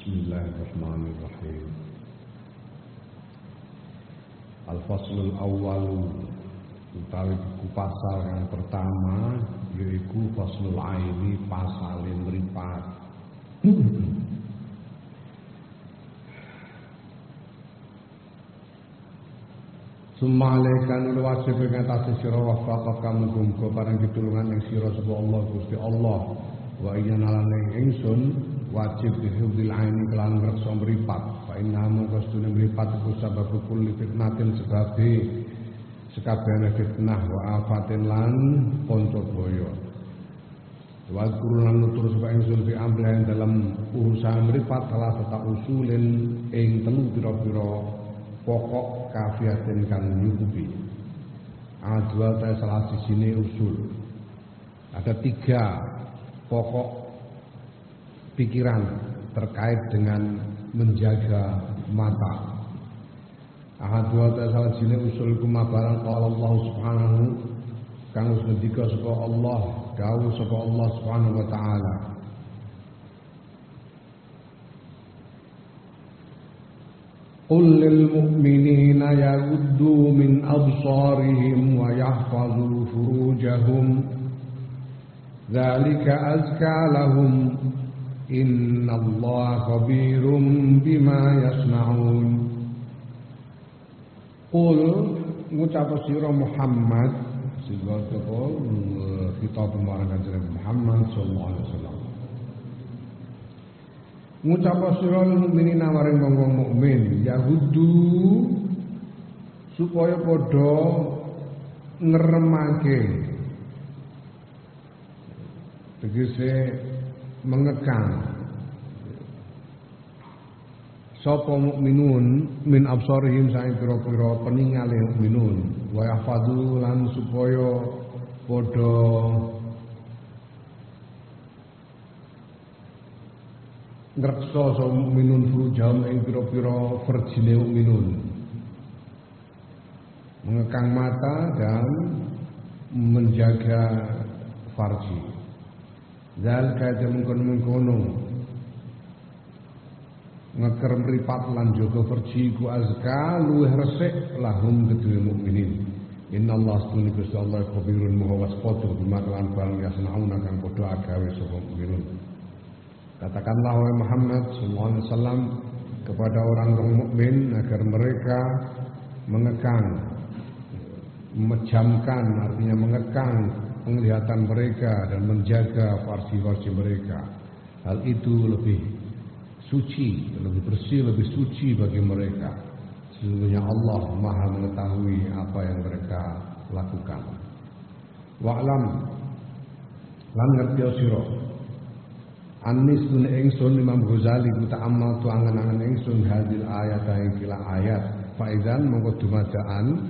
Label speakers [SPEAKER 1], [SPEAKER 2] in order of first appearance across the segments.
[SPEAKER 1] Bismillahirrahmanirrahim. Al-faslul awwalu utawi buku pasal yang pertama yaitu faslul aini pasalin mripat. Sumalekan wajib ngatasi sira wafaqah kamu gumko parang pitulungan ing sira sapa Allah Gusti Allah wa iyyanalane ingsun wajib dihudil aini kelan ngreksa mripat fa innamu kastune mripat iku sebab kulli fitnatin sekabehane fitnah wa afatin lan panca boyo wa kurulan nutur sapa ingsun fi amrihan dalam urusan mripat salah satu usulin ing telu pira-pira pokok kafiatin kang nyukupi. Adwal ta salah sijine usul. Ada 3 pokok pikiran terkait dengan menjaga mata. Adwal ta salah sijine usul kumabaran Allah Subhanahu kang wis ngendika sapa Allah, dawuh sapa Allah Subhanahu wa taala. Qul lil mu'minina yaghuddu min absarihim wa yahfazu furujahum dzalika azka lahum innallaha khabirum bima yasnaun. Qul ngucap sira Muhammad sallallahu alaihi wasallam kitab marang kanjeng Muhammad sallallahu alaihi wasallam. Ngucap sira mukminin maring wong mukmin yahudu supaya padha ngremake tegese mengekang sapa mukminun min absarihim saing pira-pira peningale mukminun wa yahfadzu lan supaya padha ngreksa sapa mukminun furujahum ing pira-pira verjine mukminun mengekang mata dan menjaga farji. Zal kaya mengkono-mengkono ngeker mripat lan jaga farji ku azka luwih resik lahum kedue mukminin. Innallaha astune Gusti Allah khabirun maha waspada bima lan barang yasnauna kang padha agawe sapa mukminun. Katakanlah wahai Muhammad sallallahu alaihi wasallam kepada orang-orang mukmin agar mereka mengekang, memejamkan, artinya mengekang penglihatan mereka dan menjaga farji-farji mereka. Hal itu lebih suci, lebih bersih, lebih suci bagi mereka. Sesungguhnya Allah Maha mengetahui apa yang mereka lakukan. Wa'lam lan ngerti sira Anis dun ingsun Imam Ghazali ku ta'ammal tu angan-angan ingsun hadil ayat ing kila ayat faizan mongko dumadaan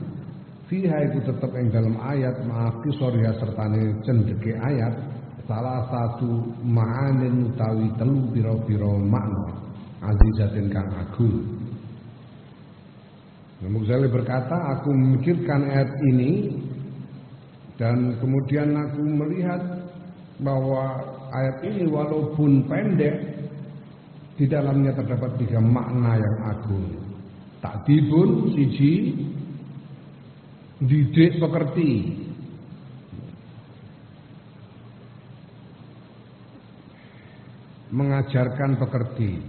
[SPEAKER 1] fiha iku tetep ing dalam ayat ma'aki sorya sertane cendeke ayat salah satu ma'anin utawi telu pira-pira makna azizatin kang agung. Imam Ghazali berkata, aku memikirkan ayat ini dan kemudian aku melihat bahwa ayat ini walaupun pendek di dalamnya terdapat 3 makna yang agung. Ta'dibun siji didik pekerti, mengajarkan pekerti,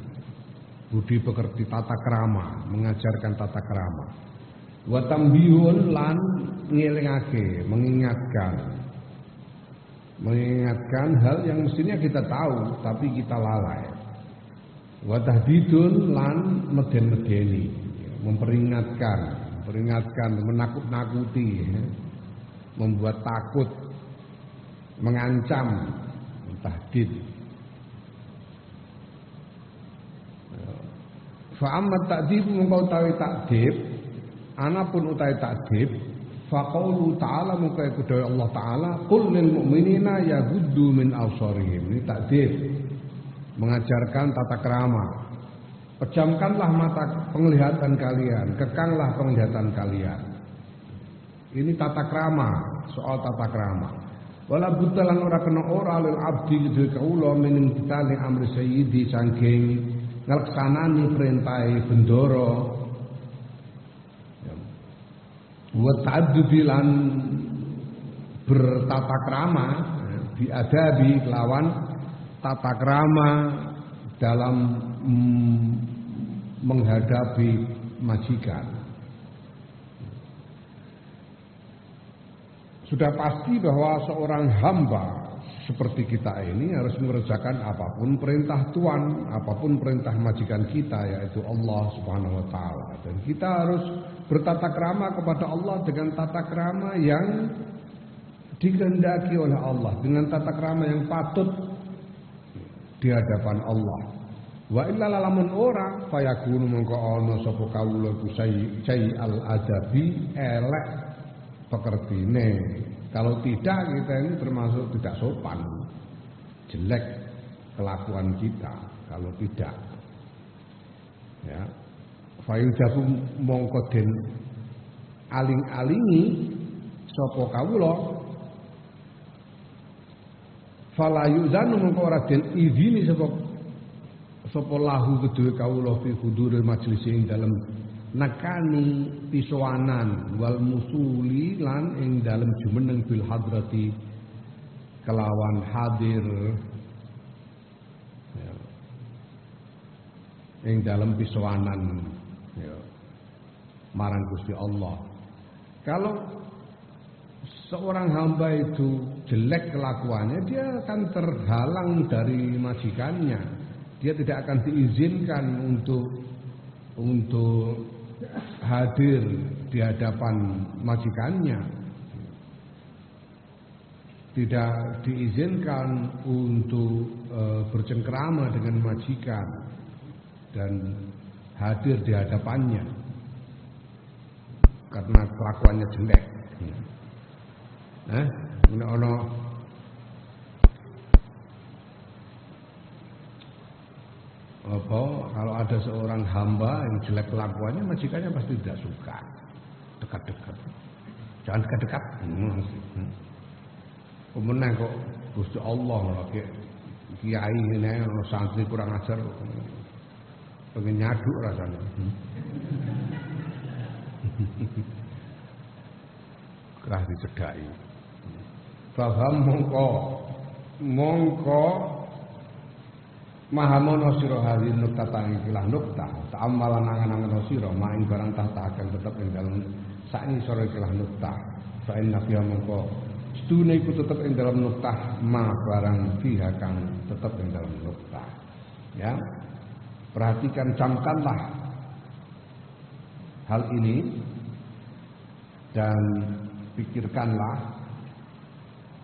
[SPEAKER 1] budi pekerti, tata krama, mengajarkan tata krama. Wa tambihun lan ngelingake, mengingatkan hal yang mestinya kita tahu tapi kita lalai. Wa tahdidun lan meden-medeni, memperingatkan, menakut-nakuti, membuat takut, mengancam, tahdid. Fa amma ta'dib mengkau tawi ta'dib, anapun utai ta'dib, fa qaulu ta'ala muka kudaya Allah Ta'ala, qul lil mu'minina yaghuddu min absarihim. Ini ta'dib, mengajarkan tata krama. Pejamkanlah mata penglihatan kalian, kekanglah penglihatan kalian. Ini tata krama, soal tata krama. Wala buddalan ora kena ora lil abdi kedhe kawula min kitali amri sayyidi saking ngelaksanani perintahe bendara. Wa ta'addubi lan bertata krama, biadabi lawan tata krama dalam menghadapi majikan. Sudah pasti bahwa seorang hamba seperti kita ini harus mengerjakan apapun perintah Tuhan, apapun perintah majikan kita, yaitu Allah Subhanahu wa taala. Dan kita harus bertata krama kepada Allah dengan tata krama yang dikehendaki oleh Allah, dengan tata krama yang patut di hadapan Allah. Wa illa lamun ora fayakunu mengko ana sapa kawula iku cai al adabi elek pekertine. Kalau tidak, kita ini termasuk tidak sopan, jelek kelakuan kita. Kalau tidak, ya, fayudabu mongko den aling-alingi sapa kawula, fala yuzanu mongko ora den izini sapa lahu kedue kawula fi huduril majlis ing dalem nakani pisowanan wal musuli lan ing dalem jumeneng bil hadrati kelawan hadir, ya, ing dalem pisowanan, ya, marang Gusti Allah. Kalau seorang hamba itu jelek kelakuannya, dia akan terhalang dari majikannya. Dia tidak akan diizinkan untuk hadir di hadapan majikannya, tidak diizinkan untuk bercengkrama dengan majikan dan hadir di hadapannya karena kelakuannya jelek. Kalau ada seorang hamba yang jelek kelakuannya, majikannya pasti tidak suka. Dekat-dekat, jangan dekat-dekat. Kemudian kok Gusti Allah lagi kiai ini, santri kurang ajar, pengen nyaduk rasanya. Kerah dicedai. Faham mongko mahamono sira hari nukta tangilah nukta ta'ammalan angan-angan sira maing barang tahta akan tetap ing dalem sakni sira ikilah nukta fa inna fiha mongko stune iku tetep ing dalem nukta ma barang fiha kang tetep ing dalem nukta. Ya, perhatikan, camkanlah hal ini dan pikirkanlah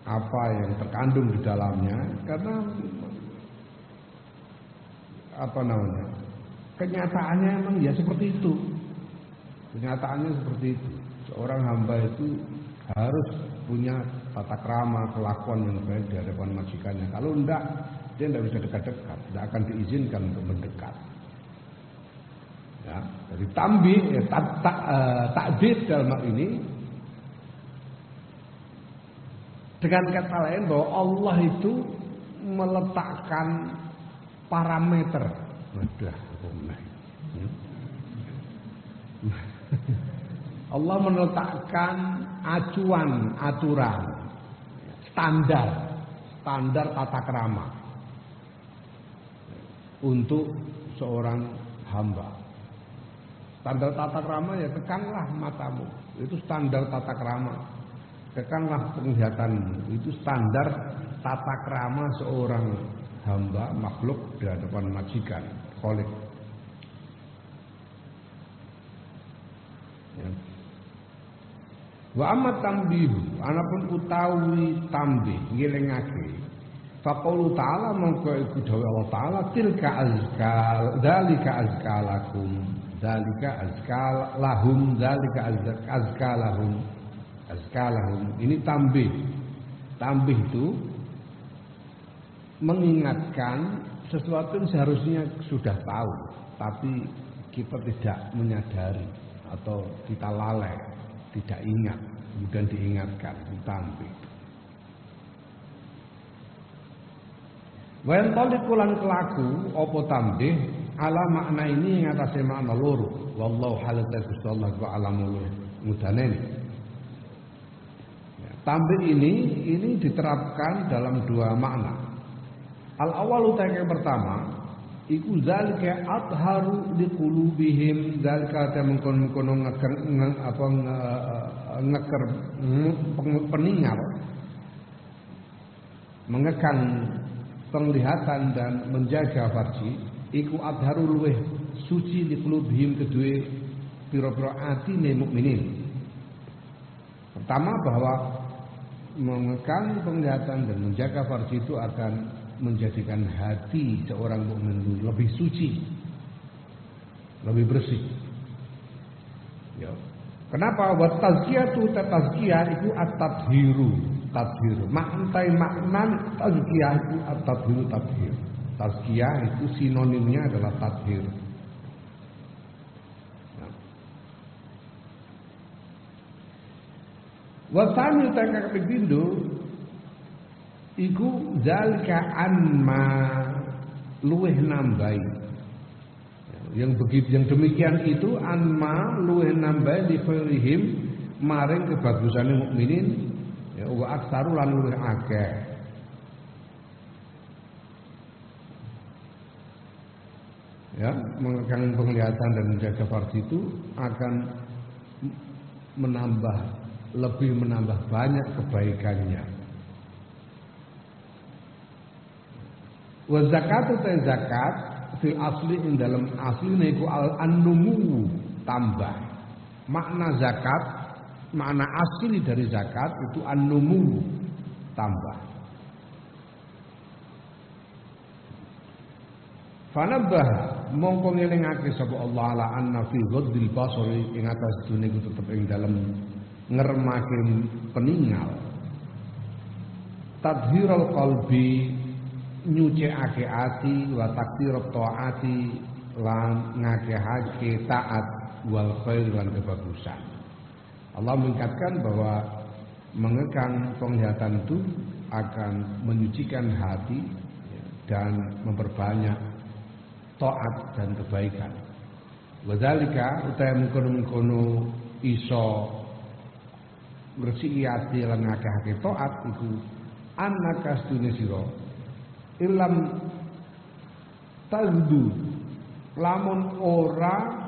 [SPEAKER 1] apa yang terkandung di dalamnya, karena kenyataannya emang ya seperti itu. Kenyataannya seperti itu. Seorang hamba itu harus punya tata krama, kelakuan yang baik di hadapan majikannya. Kalau enggak, dia tidak bisa dekat-dekat, tidak akan diizinkan untuk mendekat. Ya, jadi takdir dalam hal ini dengan kata lain bahwa Allah itu meletakkan parameter. Allah meletakkan acuan, aturan, standar tata krama untuk seorang hamba. Standar tata krama ya kekanglah matamu. Itu standar tata krama. Kekanglah penglihatanmu. Itu standar tata krama seorang hamba makhluk di hadapan majikan, Khalik. Ya. Wa amat tambihu, anapun utawi tambih ngelingake. Faqaulu ta'ala mongko iku dawuh Allah Ta'ala tilka azkal, dzalika azkalakum, dzalika azkalahum, dzalika azkalahum. Azkalahum ini tambih. Tambih itu mengingatkan sesuatu yang seharusnya sudah tahu, tapi kita tidak menyadari atau kita lalai, tidak ingat, kemudian diingatkan, ditambih. Wa yantalikulan kelaku apa tambih ala makna ini yang atasnya makna loro. Wallahu halata Gusti Allah wa alamul mudanen. Tambih ini diterapkan dalam dua makna. Al-awwalu yang pertama iku zalika atharu liqulubihim, zalika mengkon-kono ngeker peninggal, mengekang penglihatan dan menjaga farji iku adharu luweh suci liqulubihim kedue pira-pira atine mukminin. Pertama bahwa mengekang penglihatan dan menjaga farji itu akan menjadikan hati seorang mukmin lebih suci, lebih bersih. Ya. Kenapa? Wa tazkiyatu tazkiyah itu at-tadhiru, tadhir. Maknan tazkiyah itu at-tadhiru, tadhir. Tazkiyah itu sinonimnya adalah tadhir. Ya. Wa tsani takak pindo iku zalika anma luweh nambahi. Yang demikian itu anma luweh nambahi li khairihim maring kebagusane mukminin ya wa aksaru lan luweh akeh. Ya, mengekang penglihatan dan menjaga farji itu akan lebih menambah banyak kebaikannya. Wa zakatu ta zakat fil asli ing dalam asline iku an-numu tambah. Makna zakat, makna asli dari zakat itu an-numu tambah. Fanabah mongko ngelingake sapa Allah ala anna fi ghaddil basari ing atas dunya iku tetep ing dalam ngeremake peninggal. Tadhirul qalbi nyucikake ati wa takdir taati lan ngakehake taat wal khair lan kebagusan. Allah mengingatkan bahwa mengekang penglihatan itu akan menyucikan hati dan memperbanyak taat dan kebaikan. Wadzalika utahe mengkono iso ngresiki ati lan ngakehake taat iku annaka sedune sira ilam tagdu lamun ora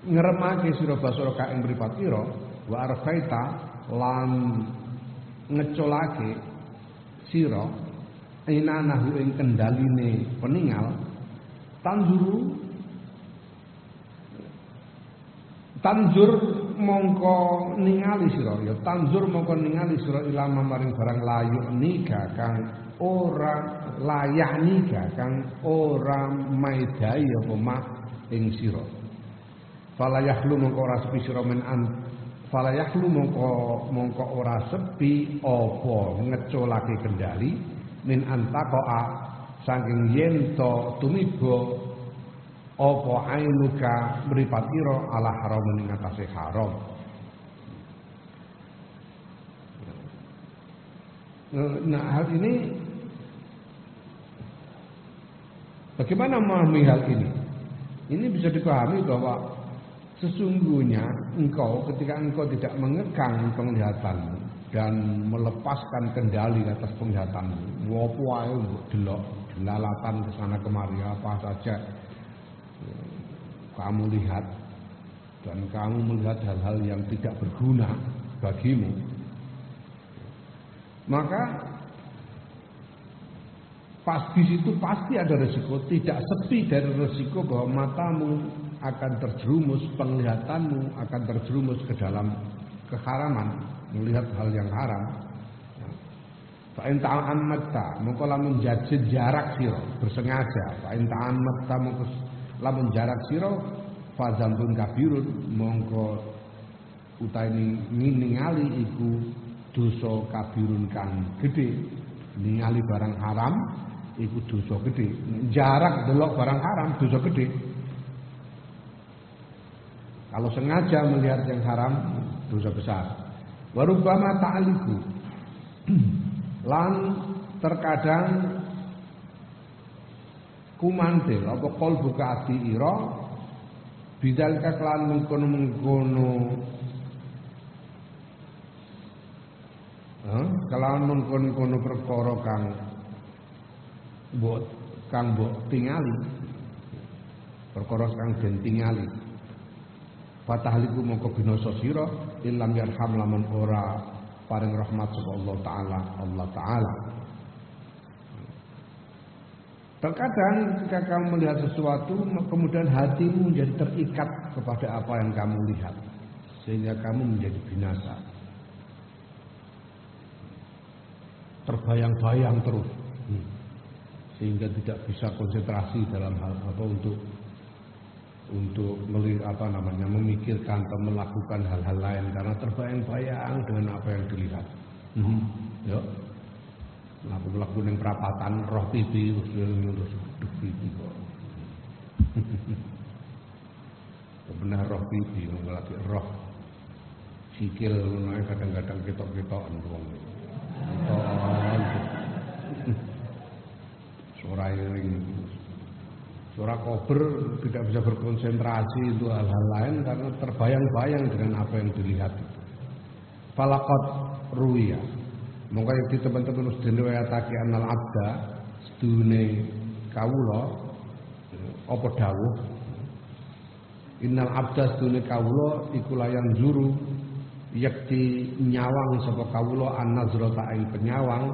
[SPEAKER 1] ngremake sira basara ka ing mripat ira wa arfaita lan ngecolake sira inanahu ing kendaline peninggal tanzur mongko ningali sira ya tanzur mongko ningali sira ilama maring barang layu nika kang ora layak nika kang ora maidai apa mak ing sira. Fala yahlu mongko ora sepi sira men an fala yahlu mongko ora sepi apa ngecolake kendali min antaqaa saking yen to tumiba apa ainuka mripat ira ala haram ing atase haram. Nah, hal ini bagaimana memahami hal ini? Ini bisa dipahami bahwa sesungguhnya ketika engkau tidak mengekang penglihatanmu dan melepaskan kendali atas penglihatanmu, apa ae mbok delok delalatan ke sana kemari apa saja kamu lihat, dan kamu melihat hal-hal yang tidak berguna bagimu, maka di situ pasti ada resiko. Tidak sepi dari resiko bahwa matamu akan terjerumus, penglihatanmu akan terjerumus ke dalam keharaman, melihat hal yang haram. Fa in ta'ammatta, mongko lamun jarak sira bersengaja. Fa in ta'ammatta, mongko lamun jarak sira fa zambun kabirun, mongko utawi ningali iku dosa kabirun kang gedhe. Ningali barang haram iku dosa gedhe. Jarak delok barang haram dosa gedhe. Kalau sengaja melihat yang haram dosa besar. Warubama ta'aliku, lan terkadang kumantil apa qalbu ka ati ira bidalika kelan mengkono-mengkono kelawan mengkono-kono perkara kang mbok tingali, perkara kang den tingali. Fatahliku mongko binasa sira illam yarham lamun ora paring rahmat sapa Allah Taala. Terkadang ketika kamu melihat sesuatu, kemudian hatimu menjadi terikat kepada apa yang kamu lihat, sehingga kamu menjadi binasa. Terbayang-bayang terus, sehingga tidak bisa konsentrasi dalam hal apa untuk memikirkan atau melakukan hal-hal lain karena terbayang-bayang dengan apa yang dilihat. Ya, melaku yang perapatan roh pipi terus pipi kok. Benar roh pipi lagi roh sikil kadang-kadang ketok-ketokan wong. Suara iring, suara kober tidak bisa berkonsentrasi untuk hal-hal lain karena terbayang-bayang dengan apa yang dilihat. Falaqat ruwiya, monggo iki teman-teman wis diriwayatake anal abda sedune kawula apa dawuh innal abda sedune kawula iku layan juru yakti nyawang sapa kawula an-nazrata ing penyawang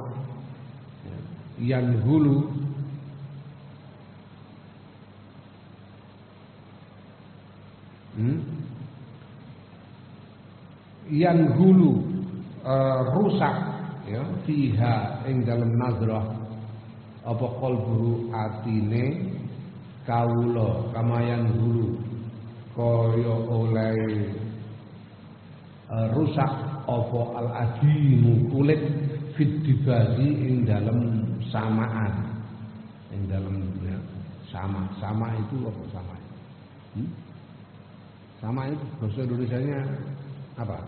[SPEAKER 1] yan hulu yan hulu rusak ya fiha ing dalam nazrah apa qalbu atine kawula kamayan hulu kaya oleh rusak apa al-adimu kulit fit dibazi ing dalam samaan ing dalam ya, sama itu apa sama? Sama itu bahasa Indonesianya apa?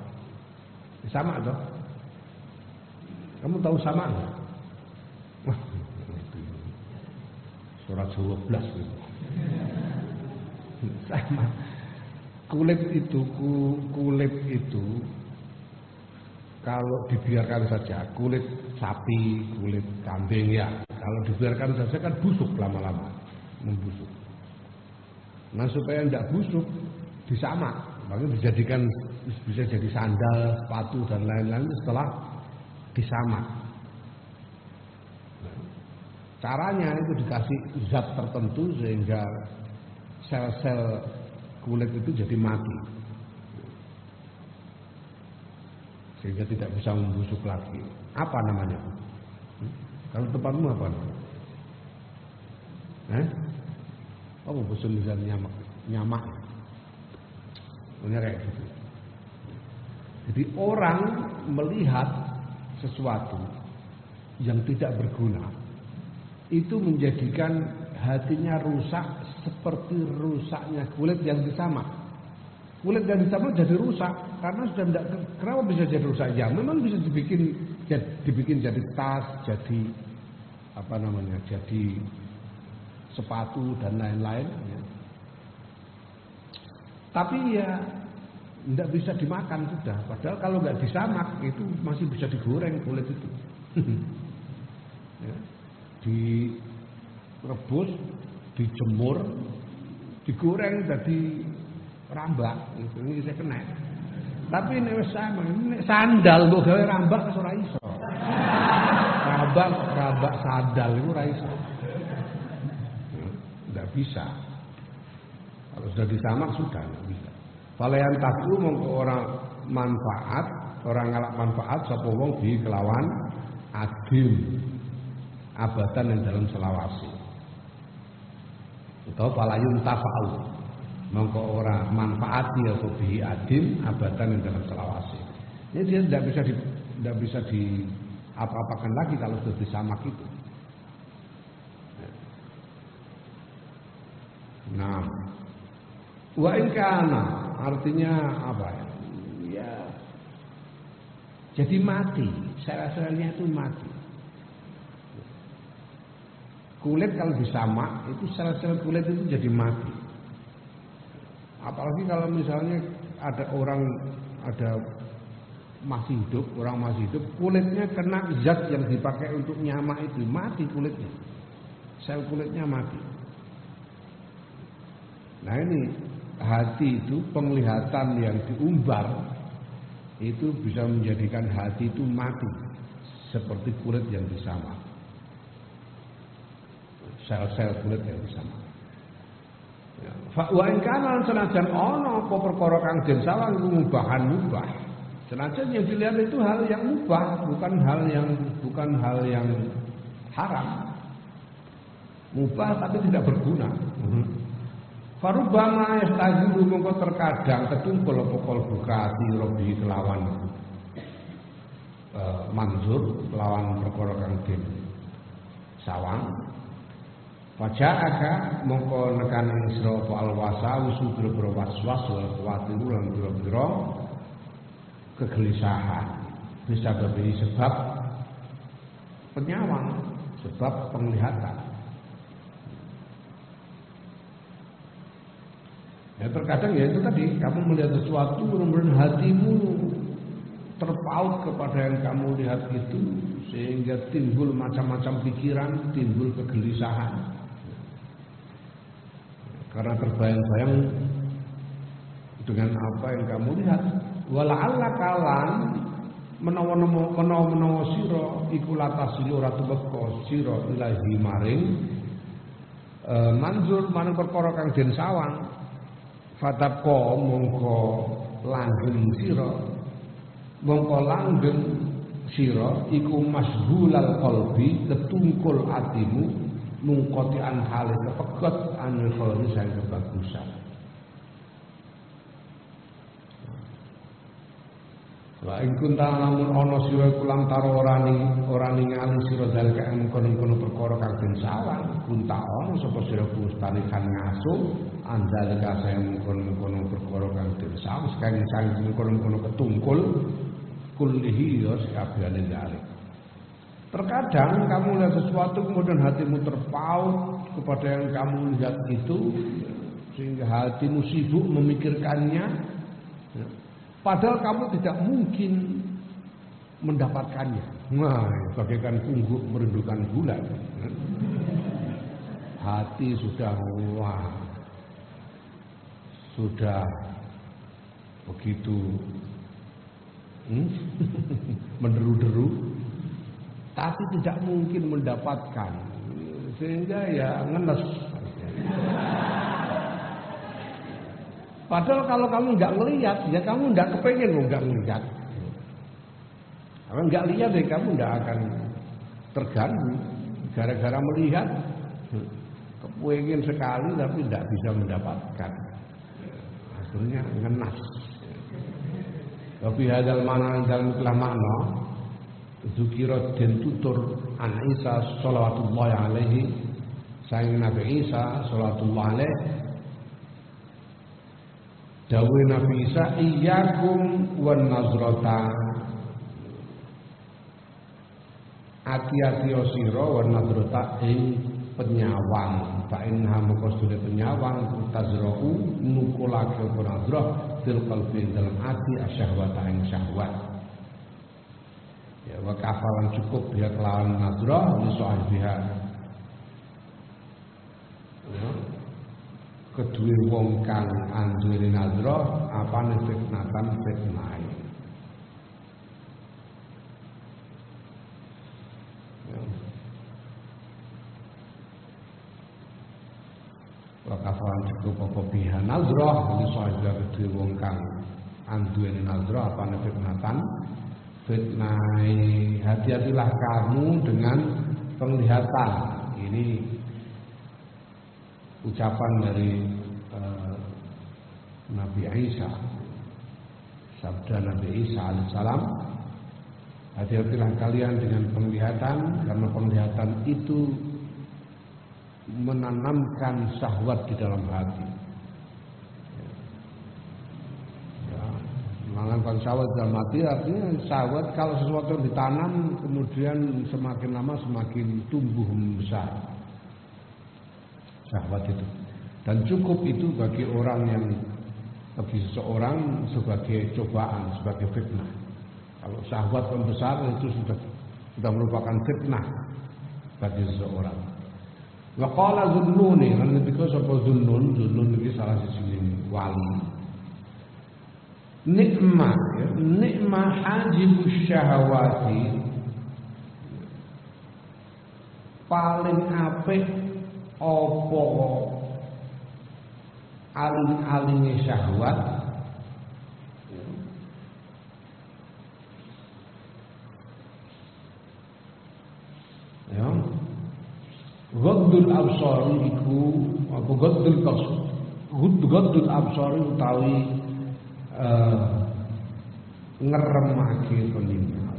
[SPEAKER 1] Sama toh? Kamu tahu sama enggak? Wah, surat 12 gitu. Sama. Kulit itu kalau dibiarkan saja, kulit sapi, kulit kambing ya, kalau dibiarkan saja kan busuk lama-lama, membusuk. Nah supaya tidak busuk, disamak, makanya dijadikan bisa jadi sandal, sepatu dan lain-lain setelah disamak. Nah, caranya itu dikasih zat tertentu sehingga sel-sel kulit itu jadi mati, sehingga tidak bisa membusuk lagi. Apa namanya? Kalau tempatmu apa namanya? Apa bahasa Indonesia nyamak? Punya kayak gitu. Jadi orang melihat sesuatu yang tidak berguna itu menjadikan hatinya rusak seperti rusaknya kulit yang disamak. Kulit yang disamak jadi rusak karena sudah tidak. Kenapa bisa jadi rusak? Ya memang bisa dibikin jadi tas, jadi apa namanya, jadi sepatu dan lain-lain. Ya. Tapi ya tidak bisa dimakan sudah. Padahal kalau nggak disamak itu masih bisa digoreng kulit itu. Ya. Direbus, dijemur, digoreng jadi rambak ini saya kena. Tapi nek wis sandal mbok gawe rambak wis ora iso. Rambak sandal itu ora iso. Enggak bisa. Kalau sudah disamak sudah enggak bisa. Falayan taku mongko orang manfaat, orang ngalap manfaat sapa wong bi kelawan adim abatan yang dalam selawasi. Atau falayun tafa'u mongko ora manfaati apa bi adim abatan yang dalam selawasi. Ini dia tidak bisa di apa-apakan lagi kalau sudah disamak itu. Nah, wa in kana artinya apa ya? Ya jadi mati, sel-selnya itu mati. Kulit kalau disamak itu sel-sel kulit itu jadi mati. Apalagi kalau misalnya ada orang masih hidup, orang masih hidup, kulitnya kena zat yang dipakai untuk nyamak itu mati kulitnya, sel kulitnya mati. Nah ini hati itu penglihatan yang diumbar itu bisa menjadikan hati itu mati seperti kulit yang disamak, sel-sel kulit yang disamak. Wa in kana senajan ana apa perkara kang den sawang mubahan mubah. Senajan yang dilihat itu hal yang mubah, bukan hal yang haram. Mubah tapi tidak berguna. Farubama yastazilu mongko terkadang ketumpul apa buka sira bi kelawan manzur kelawan perkara kang den sawang. Waja'aka mongko nekani sira apa alwasawisu biro waswas wal kuwatiru lan biro kegelisahan bisa berbeda sebab penyawang, sebab penglihatan. Ya terkadang ya itu tadi kamu melihat sesuatu kemudian hatimu terpaut kepada yang kamu lihat itu sehingga timbul macam-macam pikiran, timbul kegelisahan. Karena terbayang-bayang dengan apa yang kamu lihat. Wala'alla kalan menawa sira iku latasilu ratu beko sira ilahi maring manzur maring perkara kang den sawang. Fataqo mongko langgeng sira iku masghulal qalbi ketungkul atimu mungkotian hale kepegot anil khairi sang kebagusan. Wa ing kunta lamun ana sira iku lantar ora ningali sira dalika ing kono-kono perkara kang den sawang kunta ana sapa sira kustani kan ngaso andalika sang kono-kono perkara kang den sawang sang kono-kono ketungkul kullihi ya sakabehane dalika. Terkadang kamu lihat sesuatu kemudian hatimu terpaut kepada yang kamu lihat itu sehingga hatimu sibuk memikirkannya. Padahal kamu tidak mungkin mendapatkannya. Nah, bagaikan kungguk merindukan bulan. Hati sudah sudah begitu menderu-deru. Tapi tidak mungkin mendapatkan, sehingga ya ngenes. Padahal kalau kamu nggak ngelihat, ya kamu nggak kepengen nggak ngelihat. Kalau nggak lihat, ya kamu nggak akan terganggu. Gara-gara melihat, kepengen sekali tapi tidak bisa mendapatkan. Akhirnya ngenas. Tapi hadal mana dalam ikhlas makna. Zukirat dan tutur an Isa salawatullahi alaihi sayyidina Nabi Isa salawatullahi alaihi dawe Nabi Isa iyyakum wan nazrata ati-ati sira wan nazrata ing penyawang fa inna maqsudul penyawang tazra'u nukulake nazrah fil qalbi dalam ati asyahwata ing syahwat. Ya wa kafalan cukup dia kelawan nazrah li sahibiha. kedue wong kang anduweni nazrah apane fitnatan fitnah. Kafaran cukup apa biha nazrah ini sahaja kedua wong kang anduweni nazrah apane fitnatan fitnah. Hati-hatilah kamu dengan penglihatan. Ini ucapan dari Nabi Isa, sabda Nabi Isa alaihissalam, hati-hatilah kalian dengan penglihatan karena penglihatan itu menanamkan syahwat di dalam hati. Menanamkan syahwat dalam hati artinya syahwat kalau sesuatu yang ditanam kemudian semakin lama semakin tumbuh membesar syahwat itu. Dan cukup itu bagi orang yang bagi seseorang sebagai cobaan, sebagai fitnah. Kalau syahwat membesar itu sudah merupakan fitnah bagi seseorang. Wa qala Zunnuni, lan ketika sapa Zunnun iki salah siji wali. Nikmah hajibus syahawati, paling apik apa aling-alinge syahwat ya. Ghaddul absari iku apa ghaddul qasd. Ghaddul absari utawi ngeremake peninggal.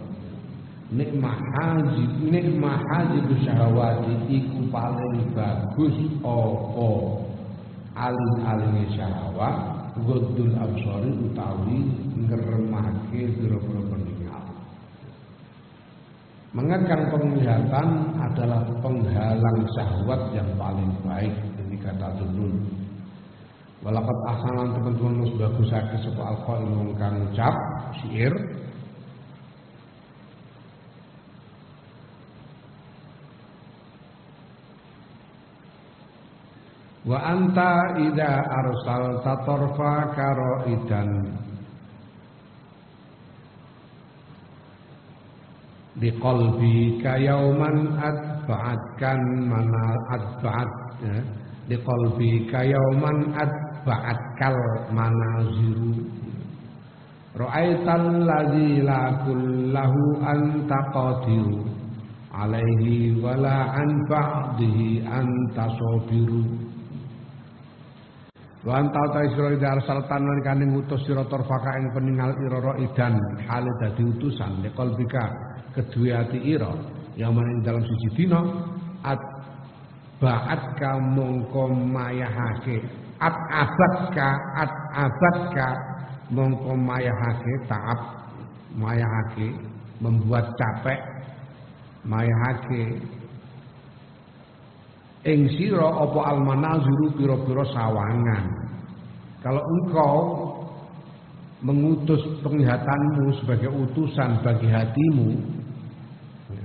[SPEAKER 1] Nikmah hajib syahwati iku paling bagus apa aling-alinge syahwat. Ghaddul absari utawi ngeremake pira-pira peninggal. Mengekang penglihatan adalah penghalang syahwat yang paling baik. Ini kata Zunnun. Walakat ahsanan teman-teman nus bagusake sapa al-qail kang ucap syair. Wa anta idza arsalta tarfa karaidan di qalbi kayauman adba'atkan mana adba'at ya. Di qalbi kayauman adba'atkal manaziru ra'aital ladzi la kullahu anta qadiru alaihi wala an ba'dihi anta sabiru. Wa anta ta isra ida arsaltan lan kane ngutus sira tarfaka ing peningal ira idan hale dadi utusan li qalbika kedua hati ira yang mana dalam siji dina at ba'at ka mongko mayahake at abadka mongko mayahake ta'ab mayahake membuat capek mayahake ing sira apa almanaziru pira-pira sawangan. Kalau engkau mengutus penglihatanmu sebagai utusan bagi hatimu,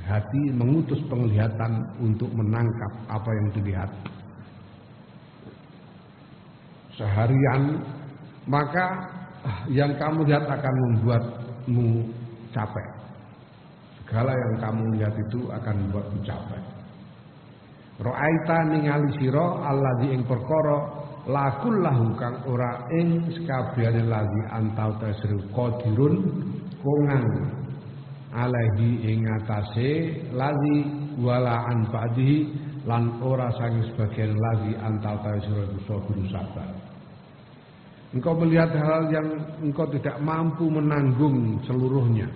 [SPEAKER 1] hati mengutus penglihatan untuk menangkap apa yang dilihat seharian, maka yang kamu lihat akan membuatmu capek. Segala yang kamu lihat itu akan membuatmu capek. Ra'aita ningali sira allazi ing perkara lakul lahu kang ora ing sakabehane lazi antau tasriu qadirun kongang alaihi ing atase lazi wala an ba'dihi lan ora saking sebagian lazi antau tasriu sabir sabar. Engkau melihat hal yang engkau tidak mampu menanggung seluruhnya,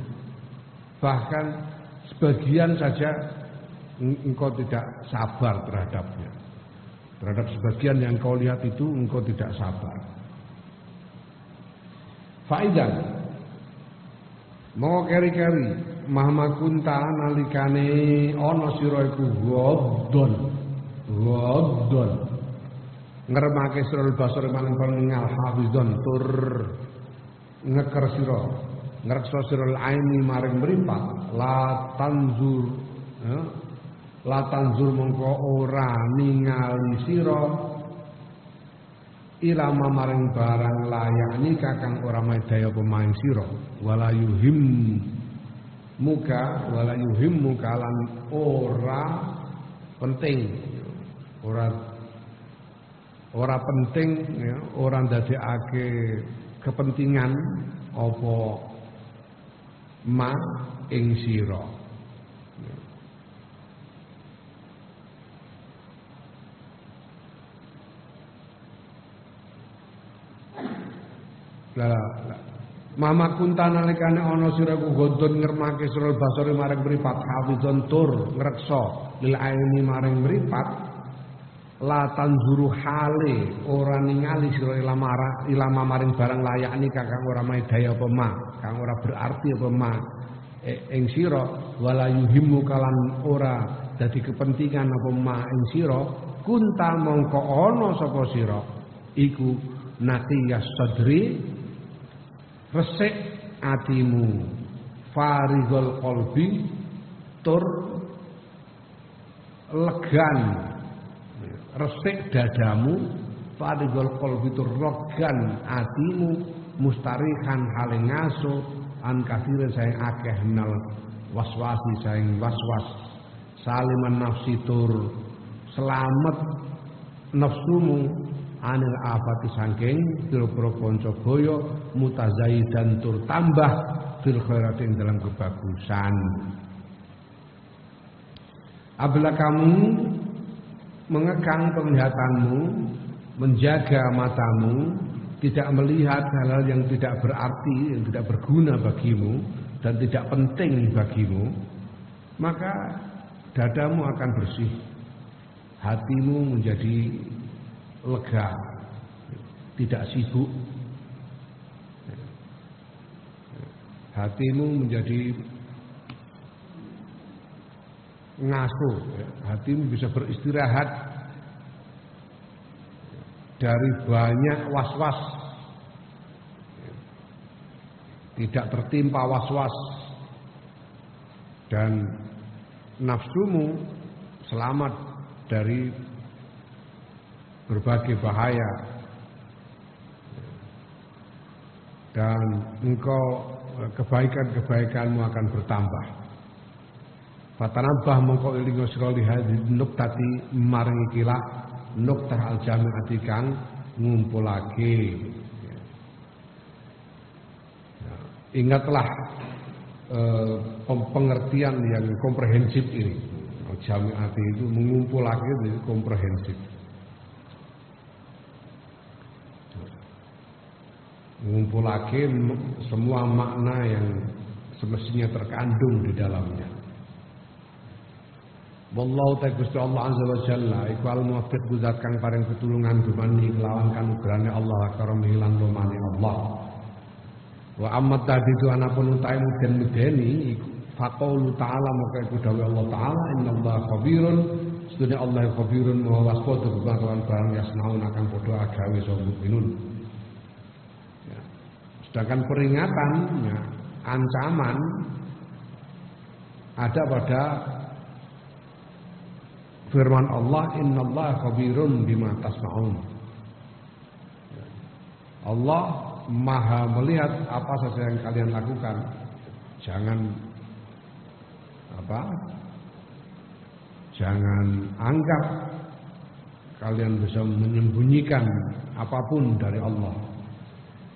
[SPEAKER 1] bahkan sebagian saja engkau tidak sabar terhadapnya. Terhadap sebagian yang kau lihat itu engkau tidak sabar. Faidan mau keri-keri mahma kunta nalikane ana sira iku ghaddon ngremake sira basar maning pengingal hafizon tur ngeker sira ngreksa sira aini maring mripat la tanzur mongko ora ningali sira ilama maring barang layani kakang ora medaya pemain sira wala yuhim muka lan ora penting ora penting ya, ora ndadekake kepentingan apa ma ing sira. Mama kunta nalikane ana sira ku gondon ngermake sira basore maring mripat hafizon tur ngreksa lil aini maring mripat la tanzuru hale ora ningali sira ilama maring barang layakni kakang ora maedaya apa ma kang ora berarti apa ma ing sira wala yuhimmu kalan ora dadi kepentingan apa ma ing sira kunta mongko ana sapa sira iku naqiyas sadri resik atimu farigol qalbi tur legan resik dadamu farigol qalbi tur legan atimu mustarihan hale ngaso an kasire saing akeh nal waswasi saing waswas saliman nafsi tur selamat nafsumu anil afati saking pira-pira kanca boyo mutazaidan tur tambah fil khairati dalam kebagusan. Apabila kamu mengekang penglihatanmu, menjaga matamu, tidak melihat hal-hal yang tidak berarti, yang tidak berguna bagimu dan tidak penting bagimu, maka dadamu akan bersih, hatimu menjadi lega, tidak sibuk, hatimu menjadi ngasuh, hatimu bisa beristirahat dari banyak was-was, tidak tertimpa was-was, dan nafsumu selamat dari berbagai bahaya, dan engkau kebaikan-kebaikanmu akan bertambah. Fatanabah mongko ilingo sira lihadhi nuktati maring ikilah nuktah al-jami'ati kang ngumpulake. Ingatlah pengertian yang komprehensif ini. Jami'ati itu mengumpulake, itu komprehensif. Mengumpulake semua makna yang semestinya terkandung di dalamnya. Wallahu ta'ala Gusti Allah azza wa jalla iku al-muwaffiq zat kang paring pitulungan dumani kelawan kanugrahane Allah karomih lan lumane Allah. Wa amma tadidu anapun utahe muden-mudeni iku faqaulu ta'ala maka iku dawuh Allah taala innallaha khabirun sedene Allah khabirun maha waspada kelawan barang yasnaun akan padha agawe sapa mukminun. Sedangkan peringatan, ya, ancaman ada pada firman Allah, innallaha khabirun bima tasna'un. Allah maha melihat apa saja yang kalian lakukan. Jangan anggap kalian bisa menyembunyikan apapun dari Allah.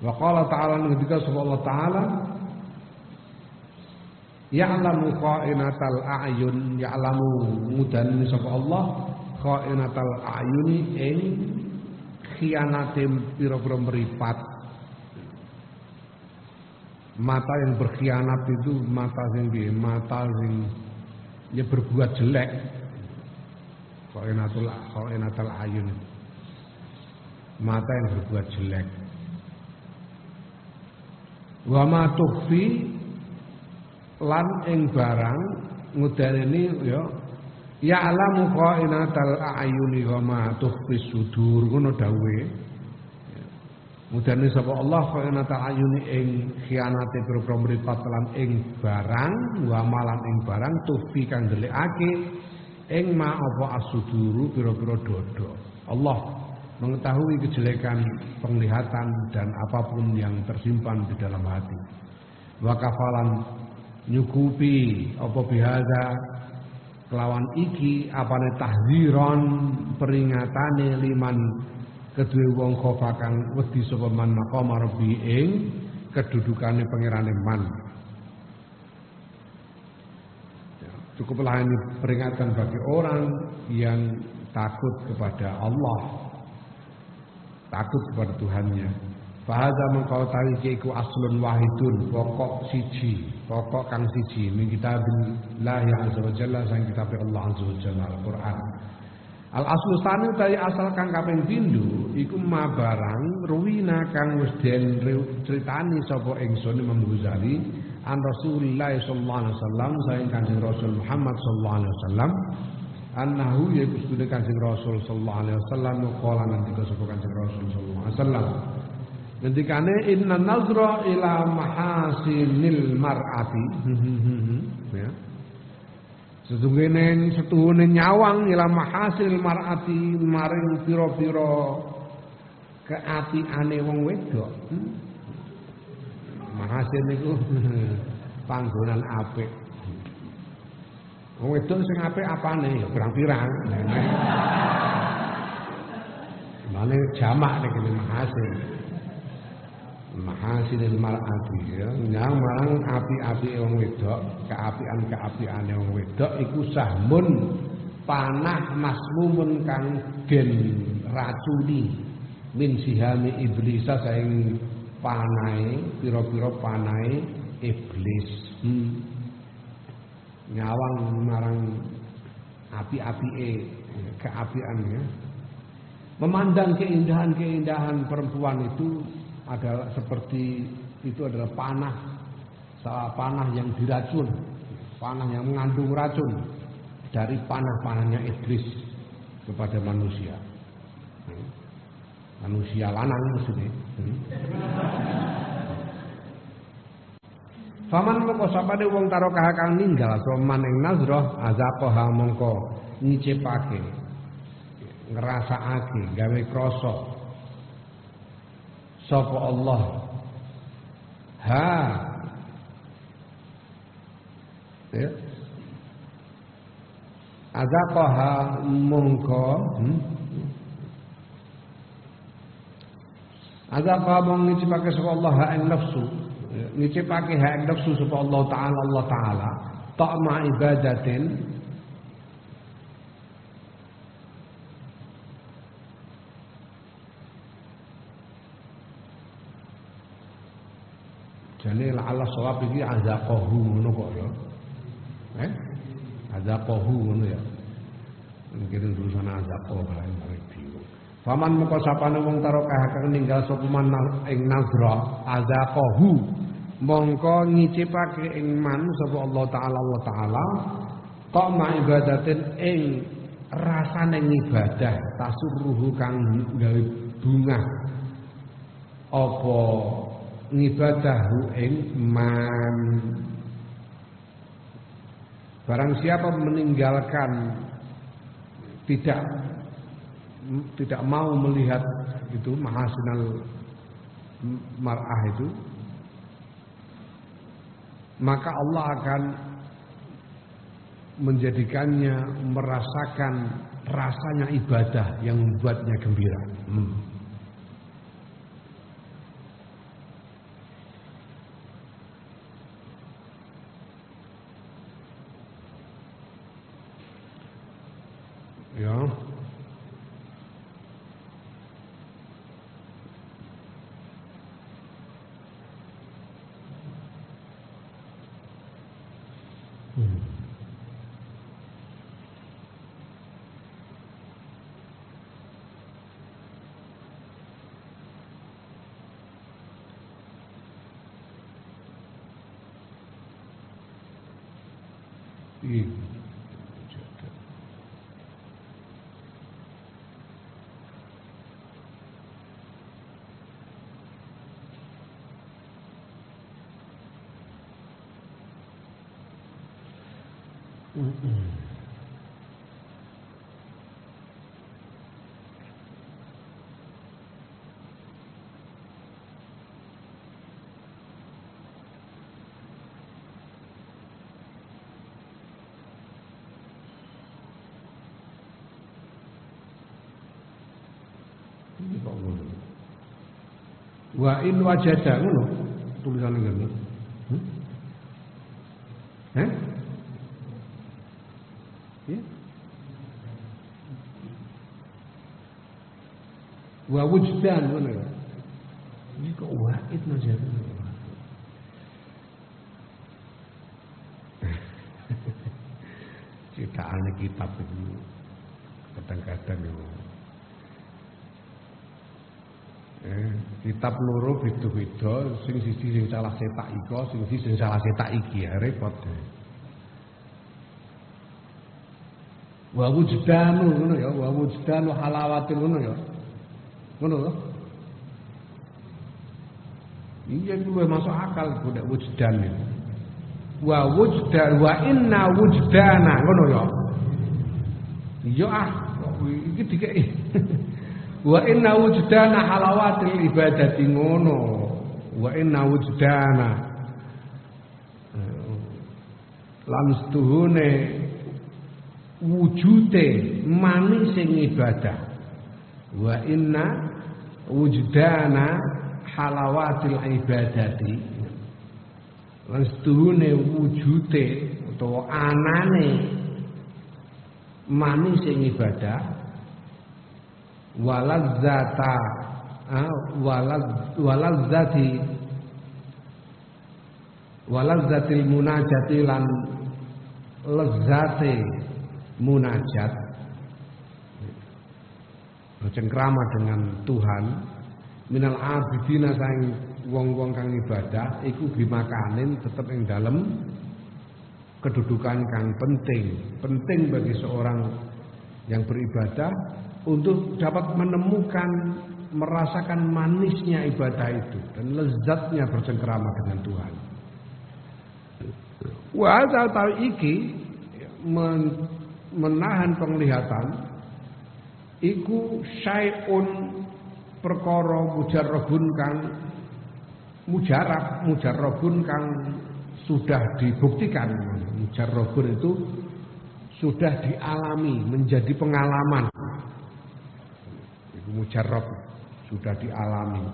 [SPEAKER 1] Wa qala ta'ala ketika Allah Ta'ala ya'lamu kha'inatal a'yun ya'lamu mudan sapa Allah kha'inatal a'yuni ing khianate pira-pira mripat. Mata yang berkhianat itu mata sing ya berbuat jelek. Kha'inatal a'yun, mata yang berbuat jelek. Wa ma tukhfi lan ing barang ngudareni ya ya'lamu kha'inatal a'yuni wa ma tukhfi sudur ngono dawuhe. Mudane sapa Allah kha'inatal a'yuni ing khianate pira-pira mripat lan ing barang wa malan ing barang tukhfi kang ndelikake ing ma apa asuduru pira-pira dodo. Allah mengetahui kejelekan penglihatan dan apapun yang tersimpan di dalam hati. Wa kafalan nyukupi apa bihadza kelawan iki apane tahziron peringatane liman kedue wong khofa kang wedi sapa man maqam rabbi ing kedudukane pangerane man. Cukuplah ini peringatan bagi orang yang takut kepada Allah, takut kepada Tuhannya. Fahadza mengkau tawi iku aslun wahidun, pokok siji, pokok kang siji min kitabillah azza wa jalla sang kitab Allah azza wa jalla Al-Qur'an. Al aslu sani utawi asal kang kaping pindho iku mabarang ruwina kang wis den critani sapa ingsun Imam Ghazali an Rasulillah sallallahu alaihi wasallam saking Kanjeng Rasul Muhammad sallallahu alaihi wasallam annahu yaiku sedune Kanjeng Rasul sallallahu alaihi wasallam qala ngendika sapa Kanjeng Rasul sallallahu alaihi wasallam ngendikane inna nazra ila mahasinil mar'ati ya setuhune nyawang ila mahasinil mar'ati maring pira-pira keapiane wong wedok. Mahasin niku panggonan apik. Wong wedok sing apik apane ya pirang-pirang. Mane jamak nek mahasin. Mahasinil mar'ati ya, nyang marang api-api wong wedok, keapian-keapiane wong wedok iku sahmun panah masmumun kang den racuni min sihami iblis saing panahe pira-pira panahe iblis. Nyawang marang api-apike keapian ya. Memandang keindahan-keindahan perempuan itu adalah seperti itu adalah panah yang diracun, panah yang mengandung racun dari panah-panahnya iblis kepada manusia. Manusia lanang maksudnya. Faman moko sapane wong tarokah kang ninggal soman ing nazrah azaqaha mongko ngicipake ngrasakake gawe krasa sapa Allah ya azaqaha mongko azaqaha mongko ngicipake sapa Allah ing nafsu ngicipake hak nafsu sapa Allah taala ta'ma ibadatin jane la'alla shawab iki azaqahu ngono kok ya azaqahu ngono ya mungkin urusan azaqah lain bingung. Faman moko sapane wong tarokah kang ninggal sapa man ing nazra azaqahu mongko ngicipake ing man sapa Allah taala ta'ma ibadatin ing rasane ibadah tasurruhu kang gawe bungah apa ngibadahu ing man. Barang siapa meninggalkan tidak mau melihat itu mahasinal mar'ah itu, maka Allah akan menjadikannya merasakan rasanya ibadah yang membuatnya gembira. Ya. Kok ngono. Wa in wajada ngono tulisane ngene. Ya. Wa wujdan ngono ya. Iki kok wa'id wajada. Ciptaan kitab itu kadang-kadang kitab loro beda-beda, sing siji sing salah cetak iko, sing siji sing salah cetak iki, ya repot. Wa wujdanu ngono ya, wa wujdanu halawatin ngono ya. Ngono lho. Iya kuwi masuk akal kuwi wujdan itu. Wa wujdan wa inna wujdana ngono ya. Iya iki dikeki. Wa inna wujdana halawatil ibadati ngono. Wa inna wujdana lan setuhune wujude manis sing ibadah. Wa inna wujdana halawatil ibadati lan setuhune wujude utawa anane manis sing ibadah waladzata waladzatil munajati lan lezate munajat bercengkrama dengan Tuhan minal abidina sang wong-wong kang ibadah iku bimakanin tetep ing dalem kedudukan kang penting bagi seorang yang beribadah untuk dapat menemukan merasakan manisnya ibadah itu dan lezatnya bercengkrama dengan Tuhan. Wa ta'al iki menahan penglihatan iku syai'un perkara mujarrabun kang sudah dibuktikan. Mujarrabun itu sudah dialami, menjadi pengalaman. Itu mujarrab, sudah dialami.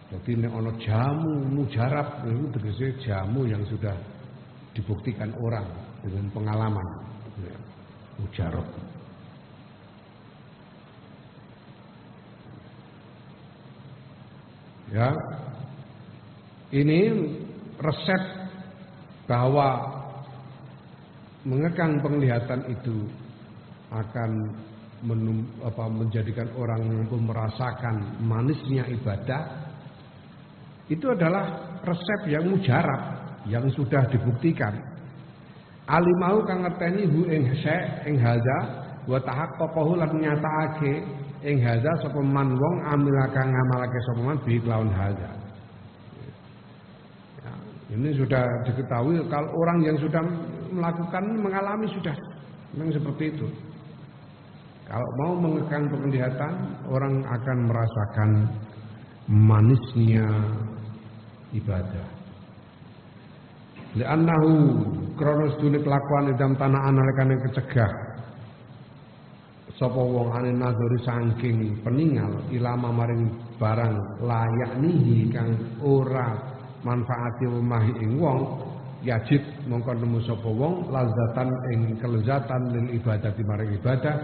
[SPEAKER 1] Jadi nek ana jamu mujarab itu tegese jamu yang sudah dibuktikan orang dengan pengalaman. Mujarab. Ya. Ini resep bahwa mengekang penglihatan itu akan menjadikan orang mampu merasakan manisnya ibadah. Itu adalah resep yang mujarab, yang sudah dibuktikan. Alimau kang ngerteni hu ing syai' ing hadza wa tahaqqaqahu lan nyatakake ing hadza sapa man wong amila kang ngamalake sapa man bi lawan hadza. Ya, ini sudah diketahui kalau orang yang sudah melakukan mengalami sudah memang seperti itu. Kalau mau mengekang penglihatan, orang akan merasakan manisnya ibadah. Li'annahu kronos dunia kelakuan idam tanah analikane kecegah sapa wong ane nadori saking peninggal ilama maring barang layak nihi kang ora manfaati wemahi ing wong yajid mongko nemu sapa wong lazatan ing kelezatan lil ibadati maring ibadah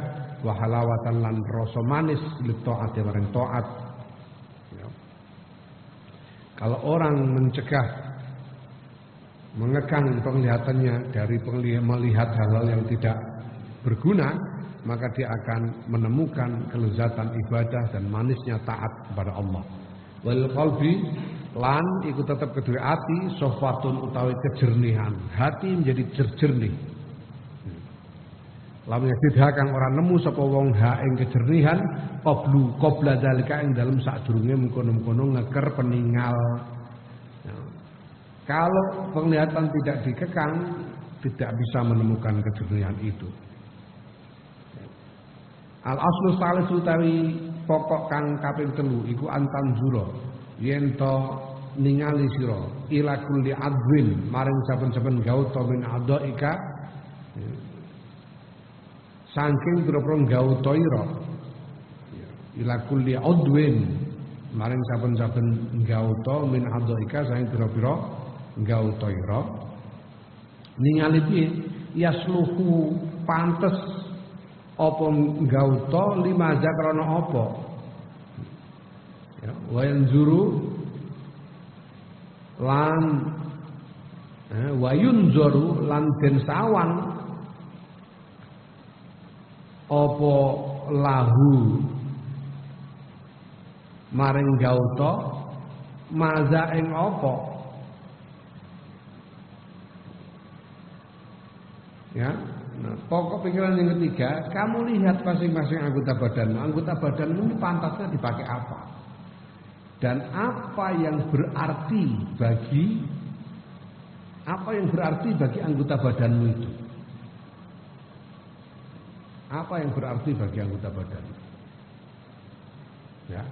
[SPEAKER 1] wa halawatan lan rasa manis li taat maring taat. Kalau orang mencegah, mengekang penglihatannya dari melihat hal-hal yang tidak berguna, maka dia akan menemukan kelezatan ibadah dan manisnya taat kepada Allah. Wal qalbi lan iku tetap kedue ati sofatun utawi kejernihan. Hati menjadi jernih. Lam yadidha kang ora nemu sapa wong ha ing kejernihan qabla dalika ing dalem sadurunge mengkono-mengkono ngeker peninggal. Kalau penglihatan tidak dikekang, tidak bisa menemukan kejernihan itu. Al aslu salis utawi pokok kang kaping 3 iku antanzura yen to ningali sira ila kulli adwin maring saben-saben gauta min adaika saking pira-pira gauta ira ila kulli udwin maring saben-saben gauta min adzaika saing pira-pira gauta ira ningali piye yasluhu pantes apa gauta limaza krana apa ya wa yanzuru lan wa yunzuru lan den sawan apa lahu maring gauta maza ing apa ya. Nah, pokok pikiran yang ketiga, kamu lihat masing-masing anggota badanmu. Anggota badanmu ini pantasnya dipakai apa? Dan apa yang berarti bagi anggota badanmu itu? Apa yang berarti bagi anggota badanmu? Ya.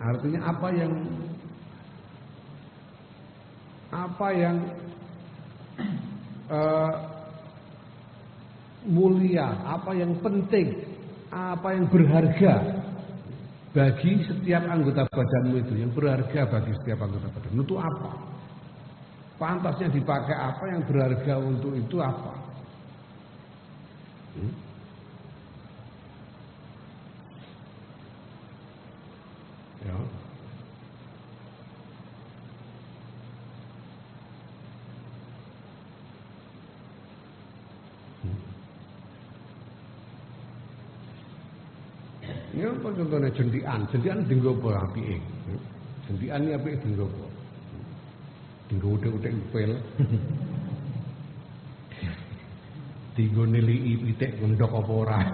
[SPEAKER 1] Artinya apa yang mulia, apa yang penting, apa yang berharga bagi setiap anggota badanmu itu, yang berharga bagi setiap anggota badanmu itu apa? Pantasnya dipakai apa, yang berharga untuk itu apa? Ya. Ya apa contohnya jendian dienggo apa apike? Jendian iki apike dienggo apa? Dienggo utek-utek pel. Dienggo niliki pitik ngendok apa ora?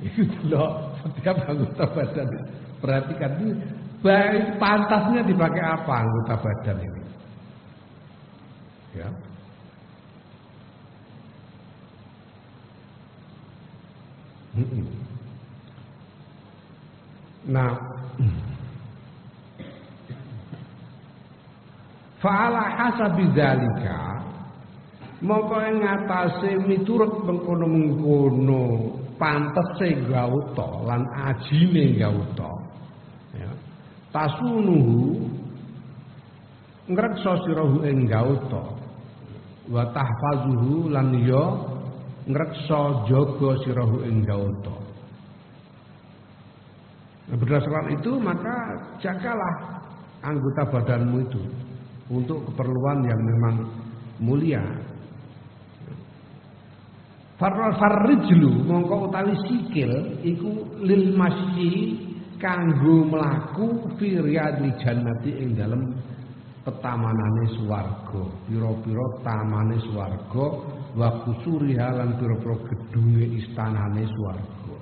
[SPEAKER 1] Itu loh, setiap anggota badan. Perhatikan ini, baik pantasnya dipakai apa anggota badan ini? Ya. Nah, fa'ala hasabi dzalika mongko ing ngatasé miturut mengkono-mengkono pantese gauta lan ajine gauta ya tasunuhu ngreksa sirahu ing gauta wa tahfazuhu lan ya ngreksa jaga sirahu ing gauta. Nah, berdasarkan itu maka jagalah anggota badanmu itu untuk keperluan yang memang mulia. Farrijlu mongko utawi sikil iku lil masyi kanggo mlaku fi riyadil jannati ing dalem petamanane swarga, pira-pira tamane swarga wa kusuriha lan pira-pira gedunge istanane swarga.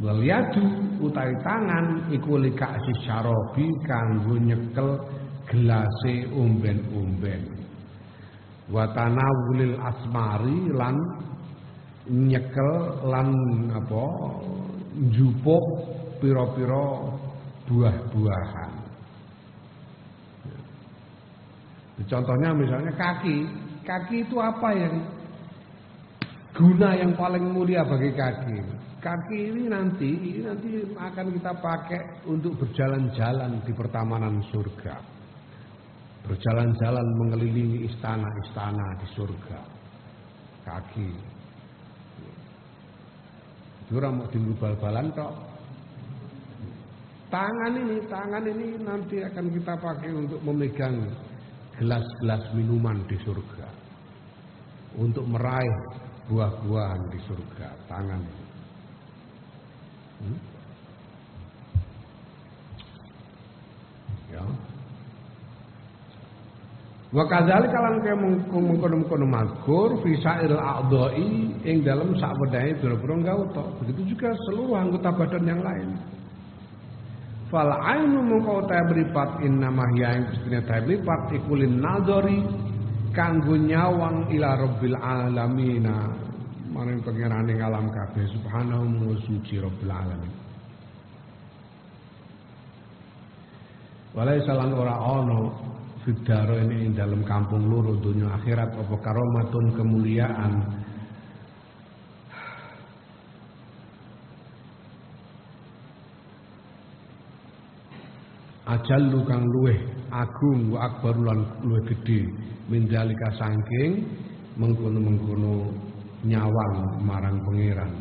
[SPEAKER 1] Wal yadu utawi tangan iku likasi syarabi kanggo nyekel gelase omben-omben. Wa tanawulil asmari lan nyekel lan apa njupuk pira-pira buah-buahan. Contohnya misalnya kaki itu apa yang guna yang paling mulia bagi kaki? Kaki ini nanti akan kita pakai untuk berjalan-jalan di pertamanan surga. Berjalan-jalan mengelilingi istana-istana di surga. Kaki. Itu orang mau bal-balan kok. Tangan ini nanti akan kita pakai untuk memegang gelas-gelas minuman di surga. Untuk meraih buah-buahan di surga. Tangan ini. Ya. Wa kadzalika lan kaya mengkono-mengkono mazkur fi sa'il a'dha'i ing dalem sawedahe pira-pira gauta. Begitu juga seluruh anggota badan yang lain. Fal ainu mengko ta mripat innamah ya ing pestine ta mripat ikulin nadori kanggo nyawang ila rabbil alamin. Maring pangerane alam kabeh subhanahu wa suci rabbil alamin. Walai salan ora ana fidaro ini dalam kampung loro dunia akhirat apa karomatun kemuliaan ajallu kang luweh agung wa akbar lan luweh gedhe mindalika saking mengkono-mengkono nyawang marang pangeran.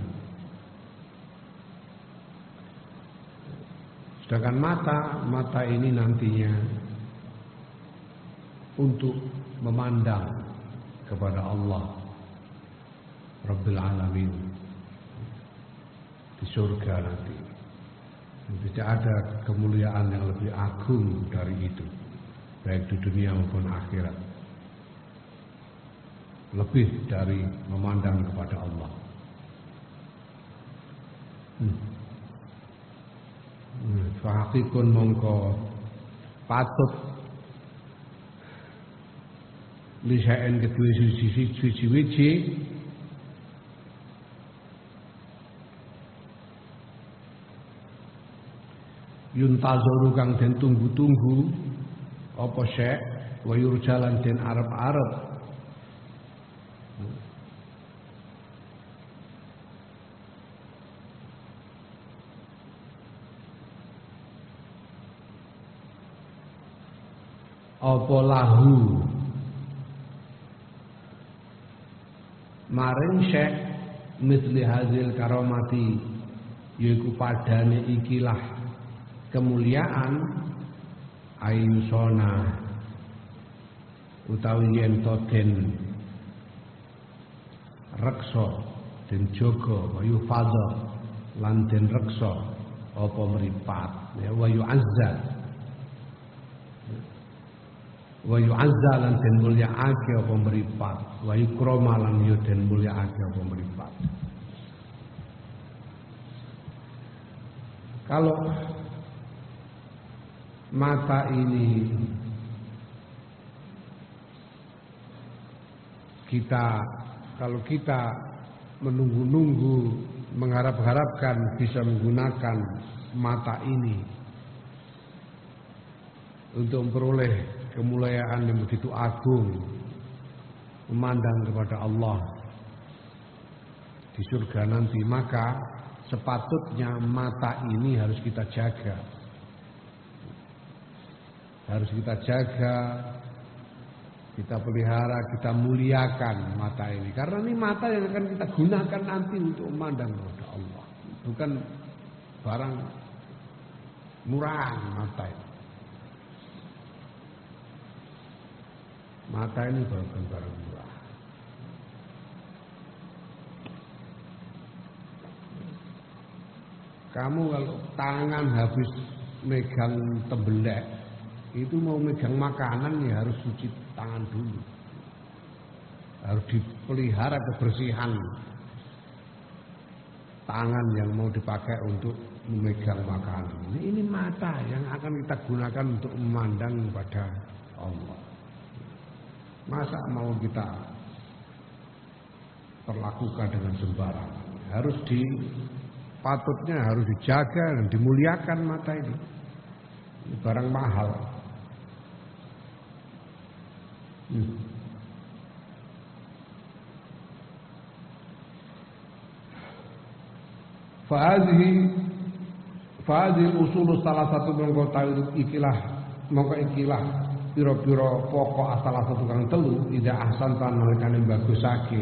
[SPEAKER 1] Sedangkan mata ini nantinya untuk memandang kepada Allah Rabbil Alamin di surga nanti. Tidak ada kemuliaan yang lebih agung dari itu, baik di dunia maupun akhirat. Lebih dari memandang kepada Allah. Fahakikun mongko patut lisaen kedua siji-siji yuntazoru kang den tunggu-tunggu apa syek wa yurjalan den arep-arep apa lahu maring syekh misli hazil karomati yaiku padane ikilah kemuliaan ayusona utawi yen to den reksa den jaga wayu fadha lan den reksa apa mripat ya wayu azza lan den mulyaake apa mripat wayu krama lan yo den mulyaake apa mripat. Kalau mata ini kalau kita menunggu-nunggu mengharap-harapkan bisa menggunakan mata ini untuk memperoleh kemuliaan yang begitu agung, memandang kepada Allah di surga nanti, maka sepatutnya mata ini harus kita jaga. Harus kita jaga, kita pelihara, kita muliakan mata ini. Karena ini mata yang akan kita gunakan nanti untuk memandang kepada Allah. Bukan barang murah mata ini. Mata ini bukan barang murah. Kamu kalau tangan habis megang tembelek, itu mau megang makanan ya harus cuci tangan dulu. Harus dipelihara kebersihan tangan yang mau dipakai untuk memegang makanan. Ini mata yang akan kita gunakan untuk memandang kepada Allah. Masa mau kita perlakukan dengan sembarangan? Harus patutnya harus dijaga dan dimuliakan mata ini. Ini barang mahal. Fahadhi usul salah satu mengkota ikilah piro-piro pokok salah satu kang telu ida ahsan tan nalikane bagusake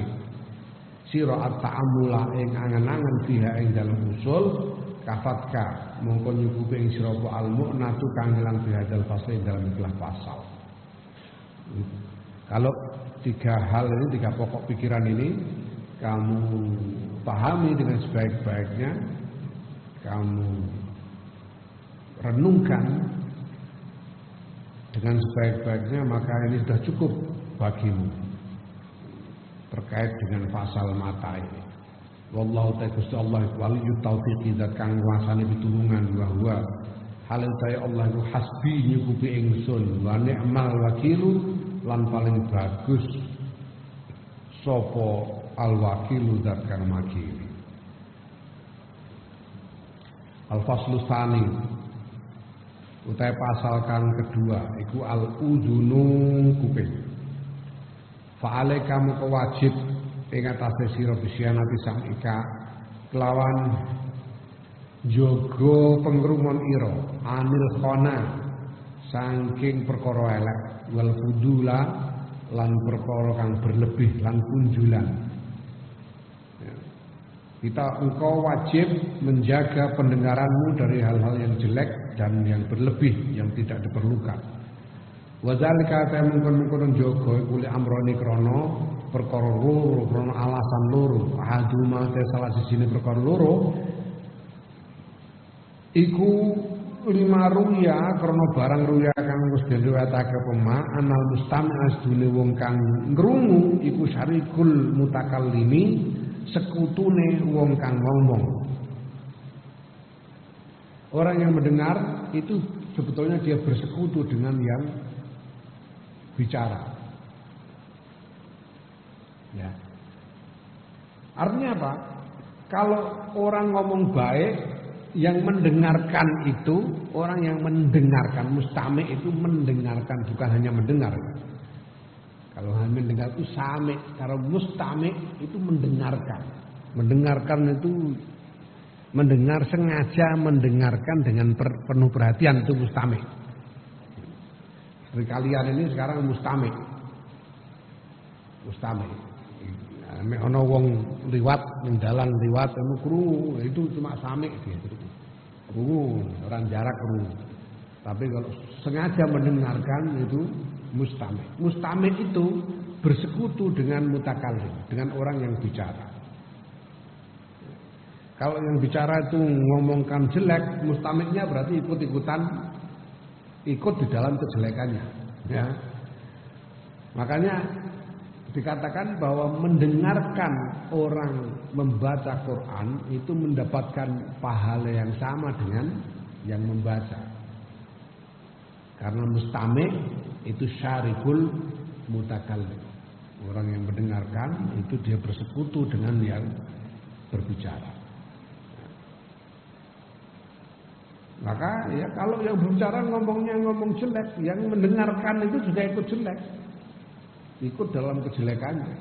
[SPEAKER 1] sira at-ta'ammula ing angen-angen fiha ing dalam usul kafatka mongko nyukupi ing sira al-mu'natu kang ilang bihadal fasal ing dalam ikilah pasal. Kalau tiga hal ini, tiga pokok pikiran ini kamu pahami dengan sebaik-baiknya, kamu renungkan dengan sebaik-baiknya, maka ini sudah cukup bagimu terkait dengan pasal mata ini. Wallahu ta'ala Gusti Allah waliyut taufiq zat kang nguasani pitulungan bahwa hal saya Allah itu hasbi nyukupi ingsun wa ni'mal wakilu lan paling bagus sapa al wakilu zat kang makili. Al faslu tsani Utai pasal kang kedua iku al-udhunu kuping. Fa'alaika moko wajib ing atase sira bisyanati samika kelawan jaga pengrungon ira anil khona saking perkara elek wal fudula lan perkara kang berlebih lan kunjulan. Engkau wajib menjaga pendengaranmu dari hal-hal yang jelek dan yang berlebih yang tidak diperlukan. Wadzalika ta mungkon jaga iku li amroni krana perkara loro, krana alasan loro. Ahaduma te salah sijine perkara loro iku lima ruya krana barang ruya kang wis diriwayatake pema anal mustami asdune wong kang ngrungu iku syarikul mutakallimi sekutune wong kang ngomong. Orang yang mendengar itu sebetulnya dia bersekutu dengan yang bicara. Ya. Artinya apa? Kalau orang ngomong baik, yang mendengarkan itu orang yang mendengarkan, mustami itu mendengarkan, bukan hanya mendengar. Kalau hanya mendengar itu sami, kalau mustami itu mendengarkan. Mendengarkan itu mendengar sengaja mendengarkan dengan penuh perhatian itu mustami. Seperti kalian ini sekarang mustami. Mustami. Nek ana wong liwat ning dalan liwat krungu, itu cuma sami dia. Krungu, orang jarak krungu. Tapi kalau sengaja mendengarkan itu mustami. Mustami itu bersekutu dengan mutakallim, dengan orang yang bicara. Kalau yang bicara itu ngomongkan jelek, mustamiknya berarti ikut di dalam kejelekannya. Ya. Makanya dikatakan bahwa mendengarkan orang membaca Quran itu mendapatkan pahala yang sama dengan yang membaca. Karena mustamik itu syarikul mutakallim. Orang yang mendengarkan itu dia bersekutu dengan yang berbicara. Maka ya kalau yang berbicara ngomongnya ngomong jelek, yang mendengarkan itu juga ikut jelek. Ikut dalam kejelekannya.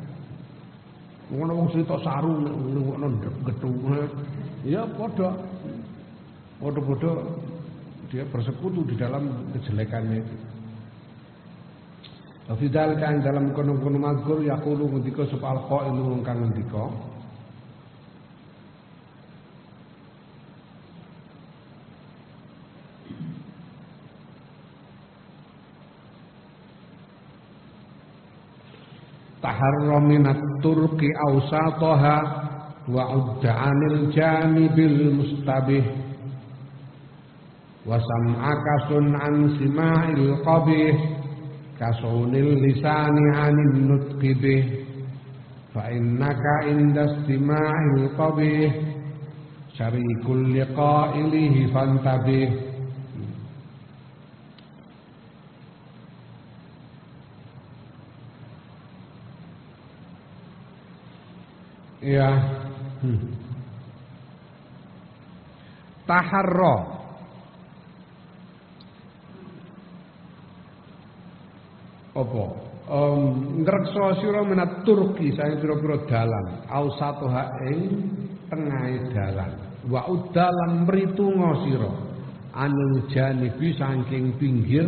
[SPEAKER 1] Ngono wong cerita saru ngono gedung. Ya padha dia bersekutu di dalam kejelekannya itu. Fidal kan dalam kono-kono mazkur yaqulu ngendika sapa al-qailu wong kang ngendika taharra minat turqi awsataha wa udda 'anil janibil mustabih wa sam'aka sun'an sima'il qabih kasunil lisani 'anil nutqi bih fa innaka inda istima'il qabih syarikul liqa'ilihi fantabih. Ya, taharra apa? Ngreksa sira menat turki saing pira-pira dalan, ausatuha ing tengahe dalan. Wa udalan mritunga sira anil janibi saking pinggir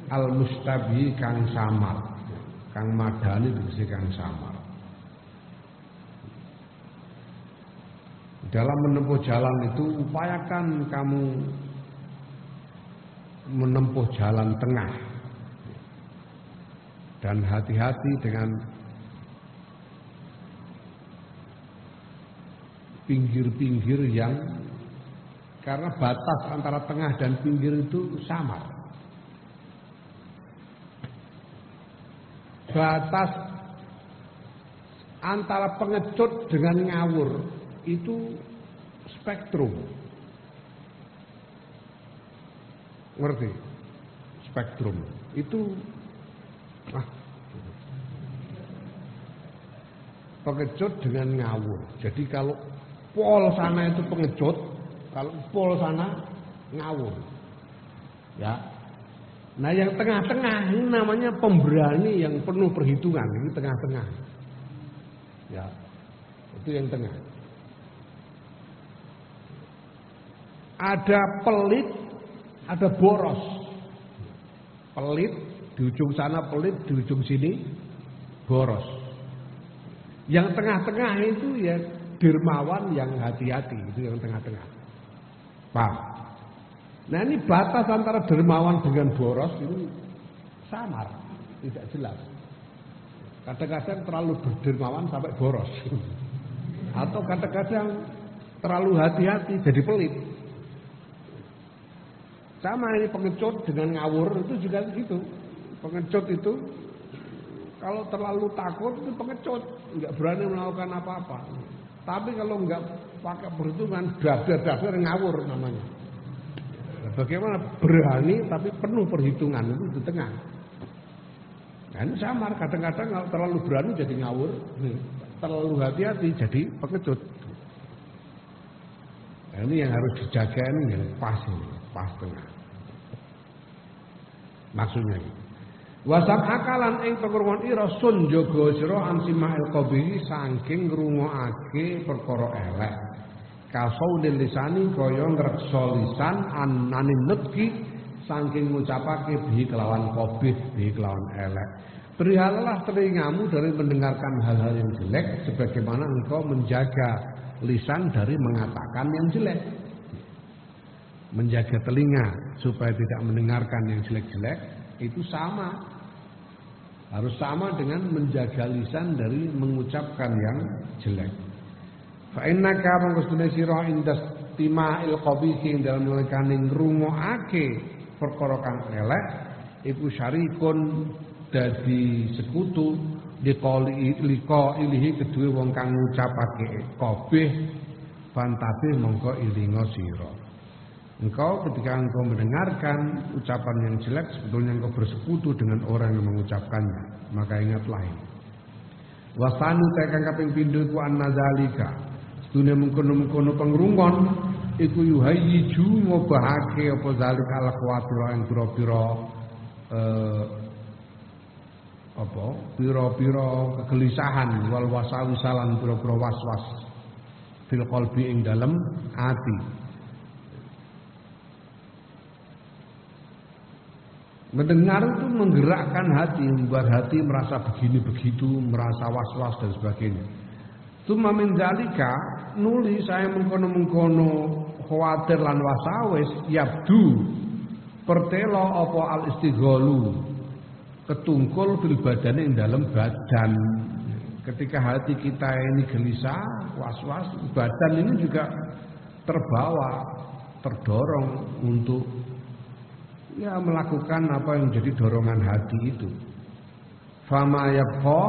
[SPEAKER 1] al mustabi kang samar. Kang madani tegese kang samar. Dalam menempuh jalan itu upayakan kamu menempuh jalan tengah dan hati-hati dengan pinggir-pinggir yang karena batas antara tengah dan pinggir itu samar. Batas antara pengecut dengan ngawur itu spektrum. Ngerti? Spektrum itu pengecut dengan ngawur. Jadi kalau pol sana itu pengecut, kalau pol sana ngawur. Ya. Nah, yang tengah-tengah ini namanya pemberani yang penuh perhitungan, ini tengah-tengah. Ya. Itu yang tengah. Ada pelit, ada boros. Pelit di ujung sana, pelit di ujung sini boros. Yang tengah-tengah itu ya dermawan yang hati-hati, itu yang tengah-tengah. Paham? Nah, ini batas antara dermawan dengan boros ini samar, tidak jelas. Kadang-kadang terlalu berdermawan sampai boros. Atau kadang-kadang terlalu hati-hati jadi pelit. Sama ini pengecut dengan ngawur itu juga gitu. Pengecut itu kalau terlalu takut itu pengecut, nggak berani melakukan apa-apa. Tapi kalau nggak pakai perhitungan, dasar ngawur namanya. Bagaimana berani tapi penuh perhitungan itu di tengah. Nah, ini samar, kadang-kadang kalau terlalu berani jadi ngawur, terlalu hati-hati jadi pengecut. Nah, ini yang harus dijaga, ini yang pas ini, pas tengah. Maksudnya ini. Wasam akalan ing pengrungon ira sun jaga sira ansima'il qabihi saking ngrungokake perkara elek. Kasaudil lisani kaya ngreksa lisan ananin nutki saking ngucapake bihi kelawan qabih, bihi kelawan elek. Berihalalah telingamu dari mendengarkan hal-hal yang jelek sebagaimana engkau menjaga lisan dari mengatakan yang jelek. Menjaga telinga supaya tidak mendengarkan yang jelek-jelek itu sama. Harus sama dengan menjaga lisan dari mengucapkan yang jelek. Fa innaka mangkustune sira indastima'il qabihi dalam lekane ngrungokake perkara kang elek iku syarikun dadi sekutu diqoli liko ilihi kedue wong kang ngucapake qabih fantabih mongko ilinga sira. Engkau ketika engkau mendengarkan ucapan yang jelek sebetulnya engkau bersekutu dengan orang yang mengucapkannya. Maka ingatlah ini. Wasani tekan kaping pindho ku annadzalika. Sedune mengkono-mengkono pangrungon iku yuhayyiju ngobahake apa zalik ala kuwatira ing pira-pira pira-pira kegelisahan wal wasawisalan pira-pira waswas fil qalbi ing dalem ati. Mendengar itu menggerakkan hati, membuat hati merasa begini begitu, merasa was-was dan sebagainya. Tsumma min zalika nuli saya mengkono-mengkono khawatir lan wasawis yabdu pertelo apa al istighalu ketungkul fil badane ing dalam badan. Ketika hati kita ini gelisah, was-was, badan ini juga terbawa, terdorong untuk ya melakukan apa yang jadi dorongan hati itu. Fama yabqa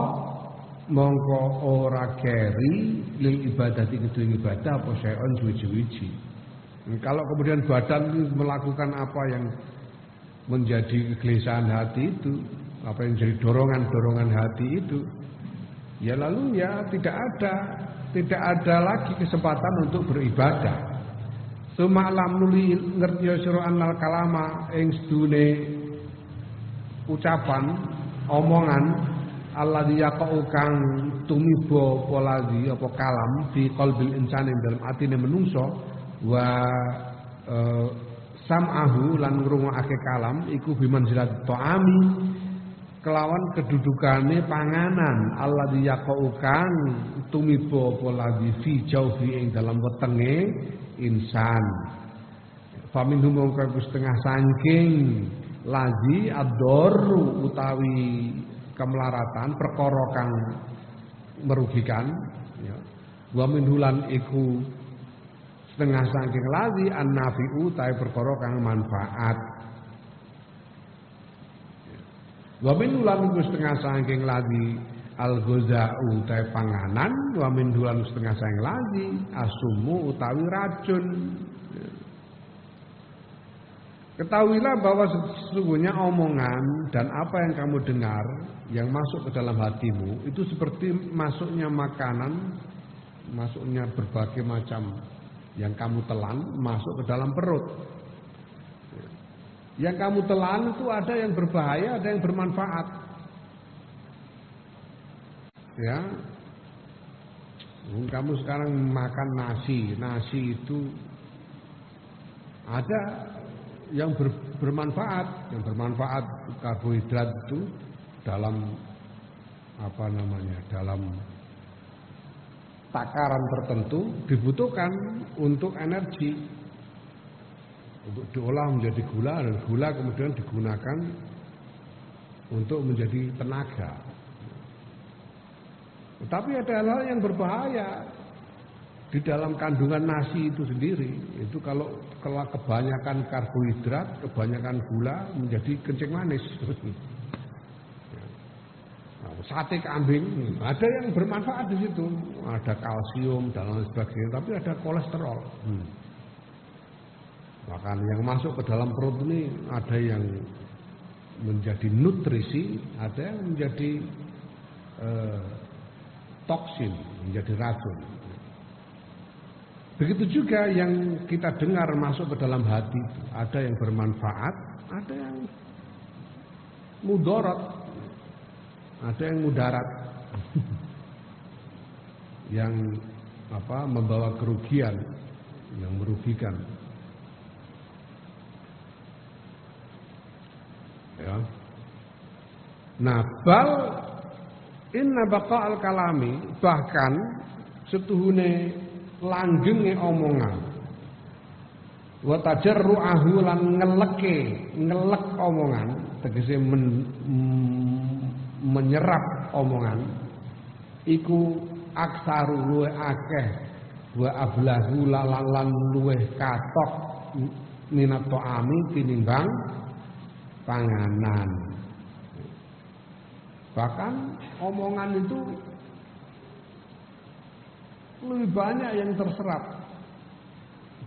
[SPEAKER 1] mongko ora keri lil ibadati kedue ibadah apa syai'un suwi-wiji. Kalau kemudian badan melakukan apa yang menjadi kegelisahan hati itu, apa yang jadi dorongan hati itu, ya lalu ya tidak ada lagi kesempatan untuk beribadah. Sumalam nuli ngerti sira annal kalama ing sedune ucapan omongan alladzi yaqau kang tumiba polazi apa kalam di qalbil insani dalam atine menungso wa sam'ahu lan ngrungokake kalam iku bimanzilat ta'ami kelawan kedudukane panganan alladzi yaqau kang tumiba polazi fi jaufi ing dalam wetenge insan. Faminhum mongko setengah saking lazi ad-darru utawi kemelaratan perkara kang merugikan ya. Wa minhulan iku setengah saking lazi an-nafi'u ta'i perkara kang manfaat. Wa minhulan iku setengah saking lazi al-ghaza'u utawi panganan wa min dulan setengah saking lazi asumu utawi racun. Ketahuilah bahwa sesungguhnya omongan dan apa yang kamu dengar yang masuk ke dalam hatimu itu seperti masuknya makanan, masuknya berbagai macam yang kamu telan masuk ke dalam perut. Yang kamu telan itu ada yang berbahaya, ada yang bermanfaat. Ya. Kamu sekarang makan nasi itu ada yang bermanfaat, karbohidrat itu dalam dalam takaran tertentu dibutuhkan untuk energi, untuk diolah menjadi gula, dan gula kemudian digunakan untuk menjadi tenaga. Tapi ada hal-hal yang berbahaya di dalam kandungan nasi itu sendiri. Itu kalau kebanyakan karbohidrat, kebanyakan gula menjadi kencing manis. Sate kambing ada yang bermanfaat di situ, ada kalsium dan lain sebagainya, tapi ada kolesterol. Bahkan yang masuk ke dalam perut ini ada yang menjadi nutrisi, ada yang menjadi toksin, menjadi racun. Begitu juga yang kita dengar masuk ke dalam hati, ada yang bermanfaat, ada yang mudarat, ada yang mudarat, yang membawa kerugian, yang merugikan. Ya. Nah, bal inna baqa'al kalami, bahkan setuhune langgenge omongan, wa tajarru'ahu lan ngelek omongan, tegese menyerap omongan, iku aksaru luweh akeh, wa ablahu lan luweh katok minat ta'ami tinimbang panganan. Bahkan omongan itu lebih banyak yang terserap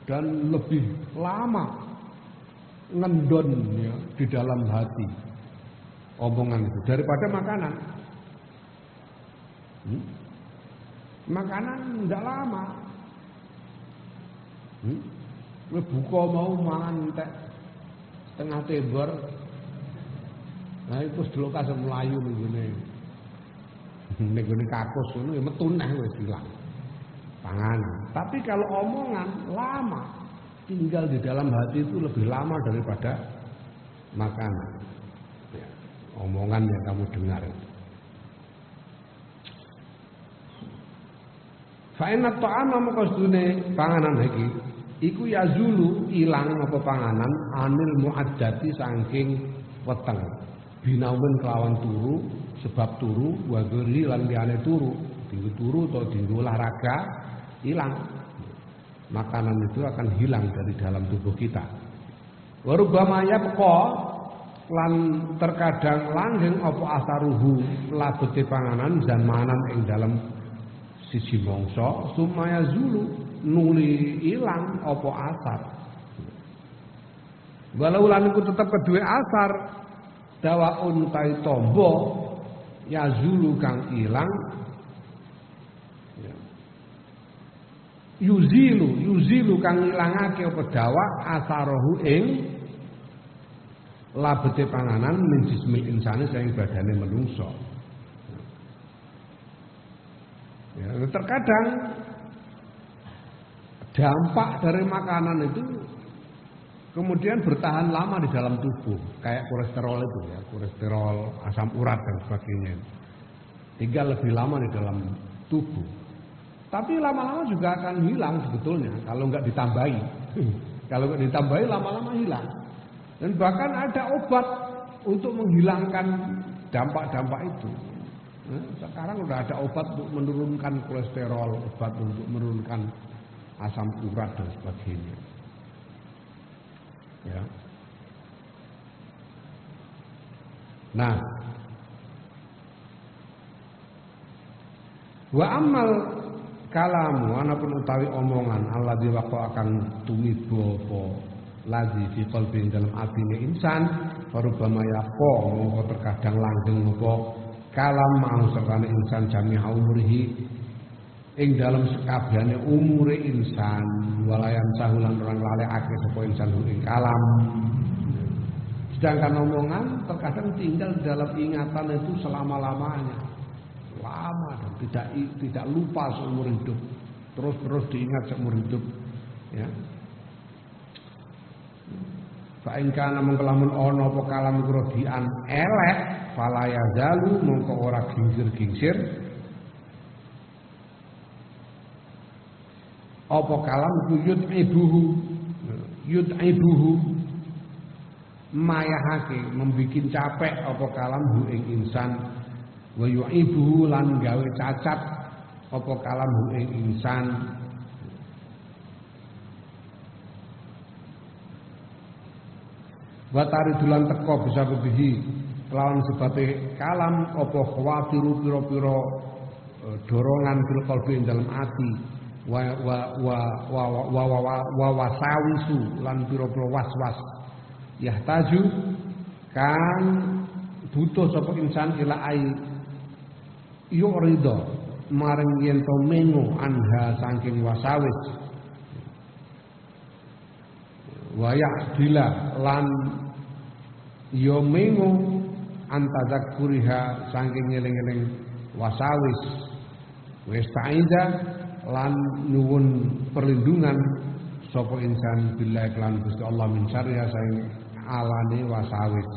[SPEAKER 1] dan lebih lama ngendon ya di dalam hati omongan itu daripada makanan. Makanan enggak lama. Buka mau mangan entek setengah tebar. Nah itu dulu kasih melayu nih gini kakus ini metu neh wis hilang panganan. Tapi kalau omongan lama, tinggal di dalam hati itu lebih lama daripada makanan. Ya, omongan yang kamu dengar. Fa inna ta'ama maqsudune panganan iki iku yazulu ilang apa panganan anil muaddati saking weteng. Binaumen kelawan turu, sebab turu, wageri lan liyane turu, dinggo turu atau dinggo olahraga, hilang. Makanan itu akan hilang dari dalam tubuh kita. Warubama yabqa lan terkadang langgeng apa asaruhu labete panganan zamanan ing dalam siji mangsa, sumaya zulu nuli hilang apa asar. Walau lan iku tetep kedue asar, dawaun tai tombo ya zulu kang ilang ya. yuzilu kang ilangake apa dawa asarohu ing labete panganan min jismil insani saing badane menungso. Ya, terkadang dampak dari makanan itu kemudian bertahan lama di dalam tubuh, kayak kolesterol itu ya, kolesterol, asam urat dan sebagainya. Tinggal lebih lama di dalam tubuh. Tapi lama-lama juga akan hilang sebetulnya kalau nggak ditambahi. Kalau nggak ditambahi lama-lama hilang. Dan bahkan ada obat untuk menghilangkan dampak-dampak itu. Sekarang udah ada obat untuk menurunkan kolesterol, obat untuk menurunkan asam urat dan sebagainya. Ya. Nah, wa amal kalamu anapun utawi omongan alladzi waqa'a akan tumibo apa lazi fi qalbi dalam atine insan farubama yaqa mongko terkadang langgeng apa kalam mau sertane insan jami'a umrihi ing dalam sekabehane umure insan walayan sahulan orang lale akeh sapa insan ing kalam Sedangkan omongan terkadang tinggal dalam ingatan itu selama-lamanya, lama dan tidak lupa seumur hidup, terus diingat seumur hidup. Ya. Fa in kana mengkelamun ana apa kalam krodian elek, fala yazalu mongko ora gingsir-gingsir. Apa kalam yud'ibuhu mayahake membikin capek apa kalam hu ing insan, wa yu'ibuhu lan gawe cacat apa kalam hu ing insan. Watari dulan teko bisa bebihi kelawan sebate kalam apa khawatiru pira-pira dorongan fil qalbi ing dalem ati wa wasawisu lan pira-pira waswas yahtaju kan butuh sapa insan ila ai yurido maring yen to mengo anha saking wasawis wayak dila lan yo mengo antadzakuriha saking eling-eling wasawis wis taida lan nuwun perlindungan sapa insan billahi lan Gusti Allah min syarriha saing alane wasawis.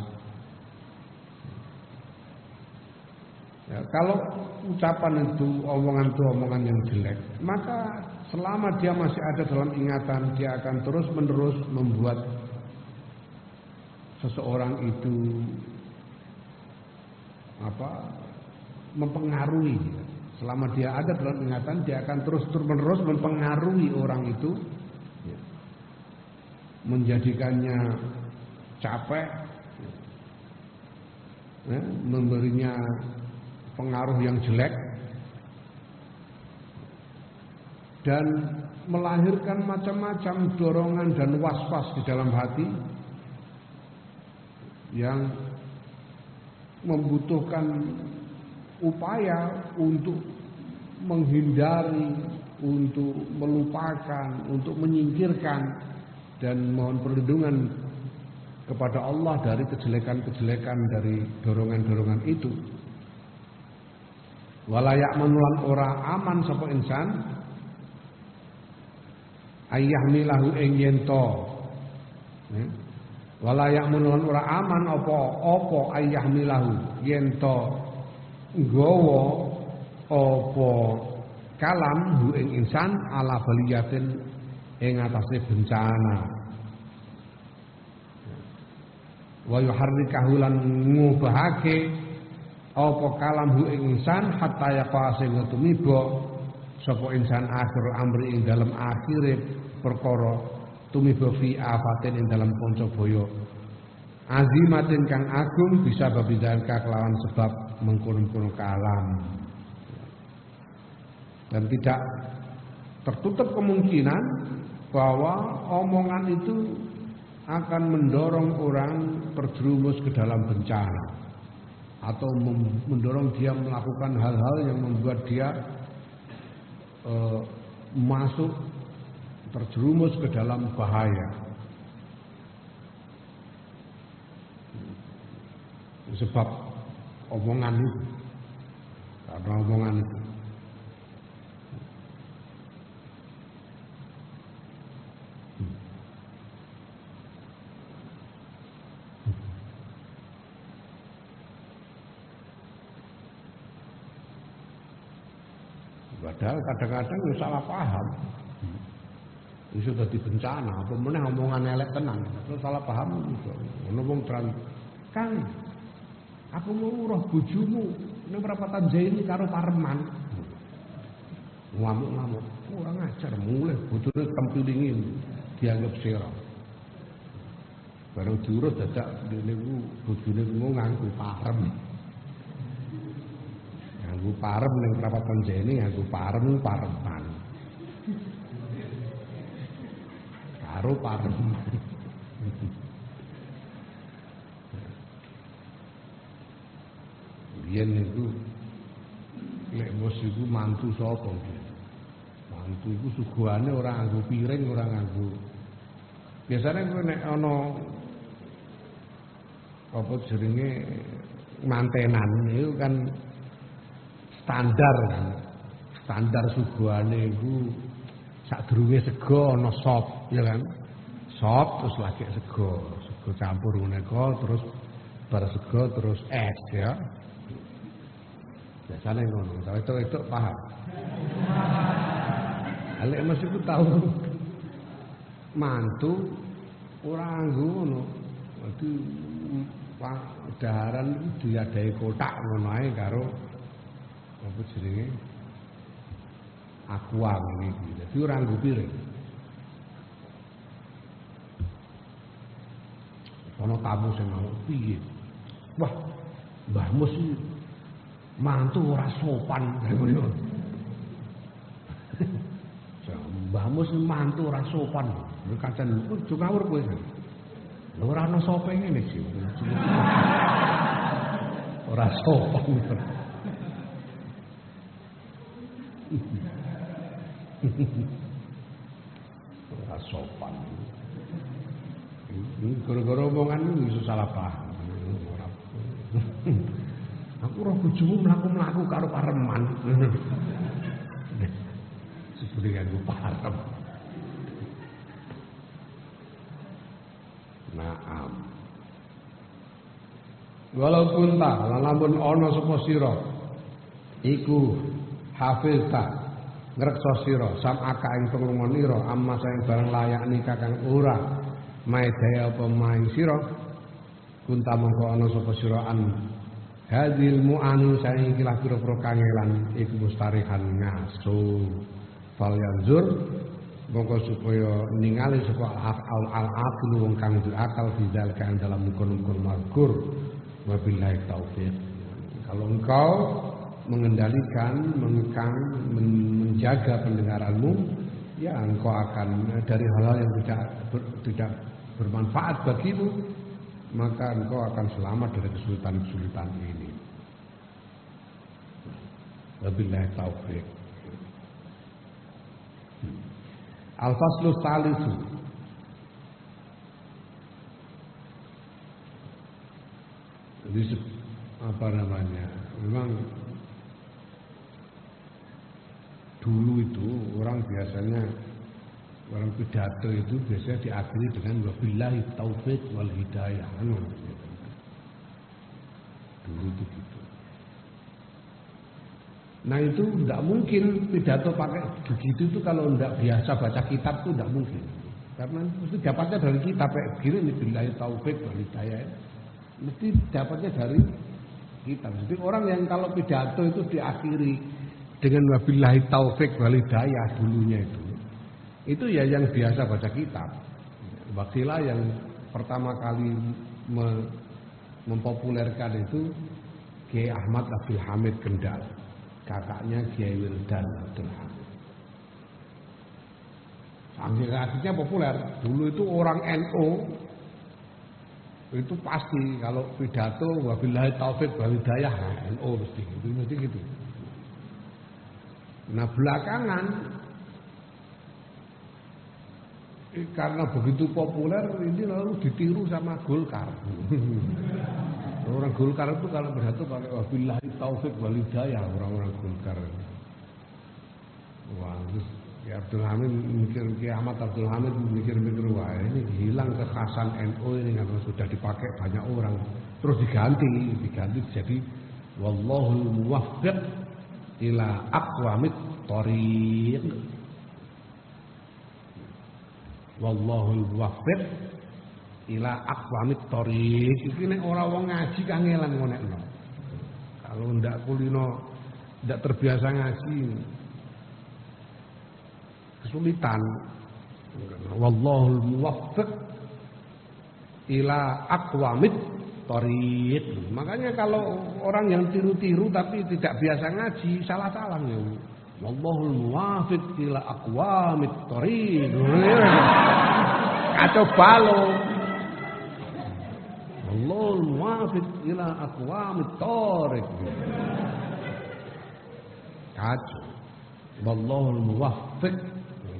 [SPEAKER 1] Ya, kalau ucapan itu omongan yang jelek, maka selama dia masih ada dalam ingatan, dia akan terus-menerus membuat seseorang itu mempengaruhi. Selama dia ada dalam ingatan, dia akan terus-menerus mempengaruhi orang itu, ya, menjadikannya capek, ya, memberinya pengaruh yang jelek, dan melahirkan macam-macam dorongan dan was-was di dalam hati yang membutuhkan upaya untuk menghindari, untuk melupakan, untuk menyingkirkan, dan mohon perlindungan kepada Allah dari kejelekan-kejelekan dari dorongan-dorongan itu. Walayak menulan ora aman sapa insan ayah milahu ing yento. Walayak menulan ora aman apa ayah milahu yento nggawa apa kalam hu ing insan ala baliyatin ing atase bencana. Wa yuharrikahu lan ngubahake apa kalam hu ing insan hatta yaqase tumiba sapa insan akhir amri ing dalem akhire perkara tumiba fi afatin ing dalem panca baya azimatin kang agung bisa babidalka kelawan sebab mengkono-kono kalam. Dan tidak tertutup kemungkinan bahwa omongan itu akan mendorong orang terjerumus ke dalam bencana atau mendorong dia melakukan hal-hal yang membuat dia masuk terjerumus ke dalam bahaya. Sebab omongan itu, karena omongan itu. Padahal kadang-kadang ya salah paham. Itu sudah bencana, apa meneh omongan elek tenan. Terus salah paham itu. Ono wong terang, "Kang, aku mau roh bojomu ning perapatan Zaini karo Pareman." Ngamuk-ngamuk, ora ngajar mulai bojone tempilingin dianggap sira. Baru diurut dadak niku bojone ku nganggo parem. Nganggo parem ning perapatan Zaini nganggo pareman. Karo parem. Biyen niku lek bos iku mantu sapa iki? Mantu iku suguhane ora nganggo piring, ora nganggo. Biasane kowe nek ana apa jenenge mantenan itu kan standar kan. Standar suguhane iku sadurunge sego ana sop, ya kan? Sop terus lagi sego campur meneka terus bar sego terus es ya. Biasane ngono, itu paham. Alek mesti ku tahu mantu ora ngono. Dadi daharan iki diadahi kotak ngono ae karo apa jenenge akuang iki. Dadi ora nggo piring. Ana tamu sing ngono piye? Wah, Mbah Mus iki mantu ora sopan ngono. Mbah Mus mantu ora sopan. Kacan ojo ngawur kowe. Lha ora ana sope ngene sih. Ora sopan. Ora sopan. Gara-gara omongan iso salah paham. Aku roh bojomu mlaku-mlaku karo pareman. Sebudi kanggo parem. Naam. Walaupun tak lamun ana sapa sira iku hafizta ngreksa sira samaka ing pengrungonira amma saing barang layak nikah kang ora maedaya apa maing sira kunta mongko ana sapa sira an hadil mu'ani saing ikilah pira-pira kangelan iku mustarihan ngaso fal yanzur mongko supaya ningali sapa al-aqil wong kang akal bidal kang dalam mukun-mukun mazkur wabillahi taufik. Kalau engkau mengendalikan, mengekang, menjaga pendengaranmu, ya engkau akan dari hal-hal yang tidak bermanfaat bagimu, maka engkau akan selamat dari kesulitan-kesulitan ini. Wabillahi taufik. Al-faslu tsalitsu. Jadi apa namanya? Memang dulu itu orang biasanya orang pidato itu biasanya diakhiri dengan wabillahi taufik wal hidayah. Dulu itu gitu. Nah itu tidak mungkin pidato pakai begitu itu kalau tidak biasa baca kitab itu tidak mungkin. Karena mesti dapatnya dari kitab kayak begini nih billahi taufik wal hidayah. Mesti dapatnya dari kitab. Jadi orang yang kalau pidato itu diakhiri dengan wabillahi taufik wal hidayah dulunya itu ya yang biasa baca kitab. Wakilah yang pertama kali mempopulerkan itu Kiai Ahmad Abdul Hamid Kendal, kakaknya Kiai Wildan Abdul Hamid. Akhirnya populer. Dulu itu orang NU itu pasti kalau pidato wabillahi taufik wal hidayah NU mesti gitu. Nah belakangan karena begitu populer ini lalu ditiru sama Golkar. Orang Golkar itu kalau pidato pakai wabillahi taufik wal hidayah orang-orang Golkar. Wah, terus ya Abdul Hamid mikir, Kiai Ahmad Abdul Hamid mikir-mikir, wah ini hilang kekhasan NU ini karena sudah dipakai banyak orang. Terus diganti jadi wallahul muwaffiq ila aqwamit thoriq. Wallahul muwaffiq ila aqwamit thoriq. Iki nek ora wong ngaji kangelan ngonekno. Kalau ndak kulino ndak terbiasa ngaji kesulitan. Wallahul muwaffiq ila aqwamit thoriq. Makanya kalau orang yang tiru-tiru tapi tidak biasa ngaji salah-salah ya. Wallahul muwaffiq ila aqwamit thoriq. Kacau balau. Wallahul muwaffiq ila aqwamit thoriq. Kacau. Wallahul muwaffiq.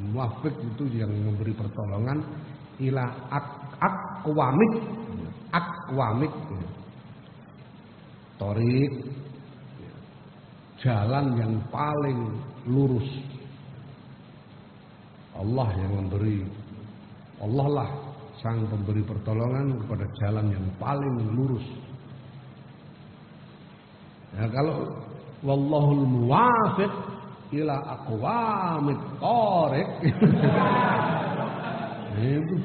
[SPEAKER 1] Muwaffiq itu yang memberi pertolongan ila aqwamit aqwamik. Thoriq, jalan yang paling lurus. Allah yang memberi, Allah lah sang pemberi pertolongan kepada jalan yang paling lurus. Ya, kalau wallahul muwafiq ila aqwamit thoriq. Itu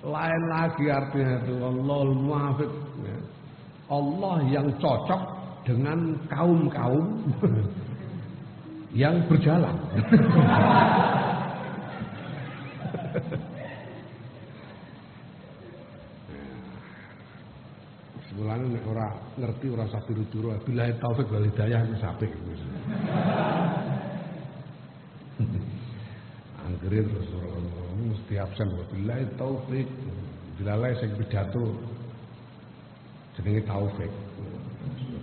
[SPEAKER 1] lain lagi artinya itu wallahul muwafiq. Ya. Allah yang cocok dengan kaum-kaum yang berjalan. Mulane nek ora ngerti ora usah tiru-tiru, billahi taufik wal hidayah wis apik. Anggere terus mesti absen billahi taufik. Dilalai sing pidato jenenge taufik.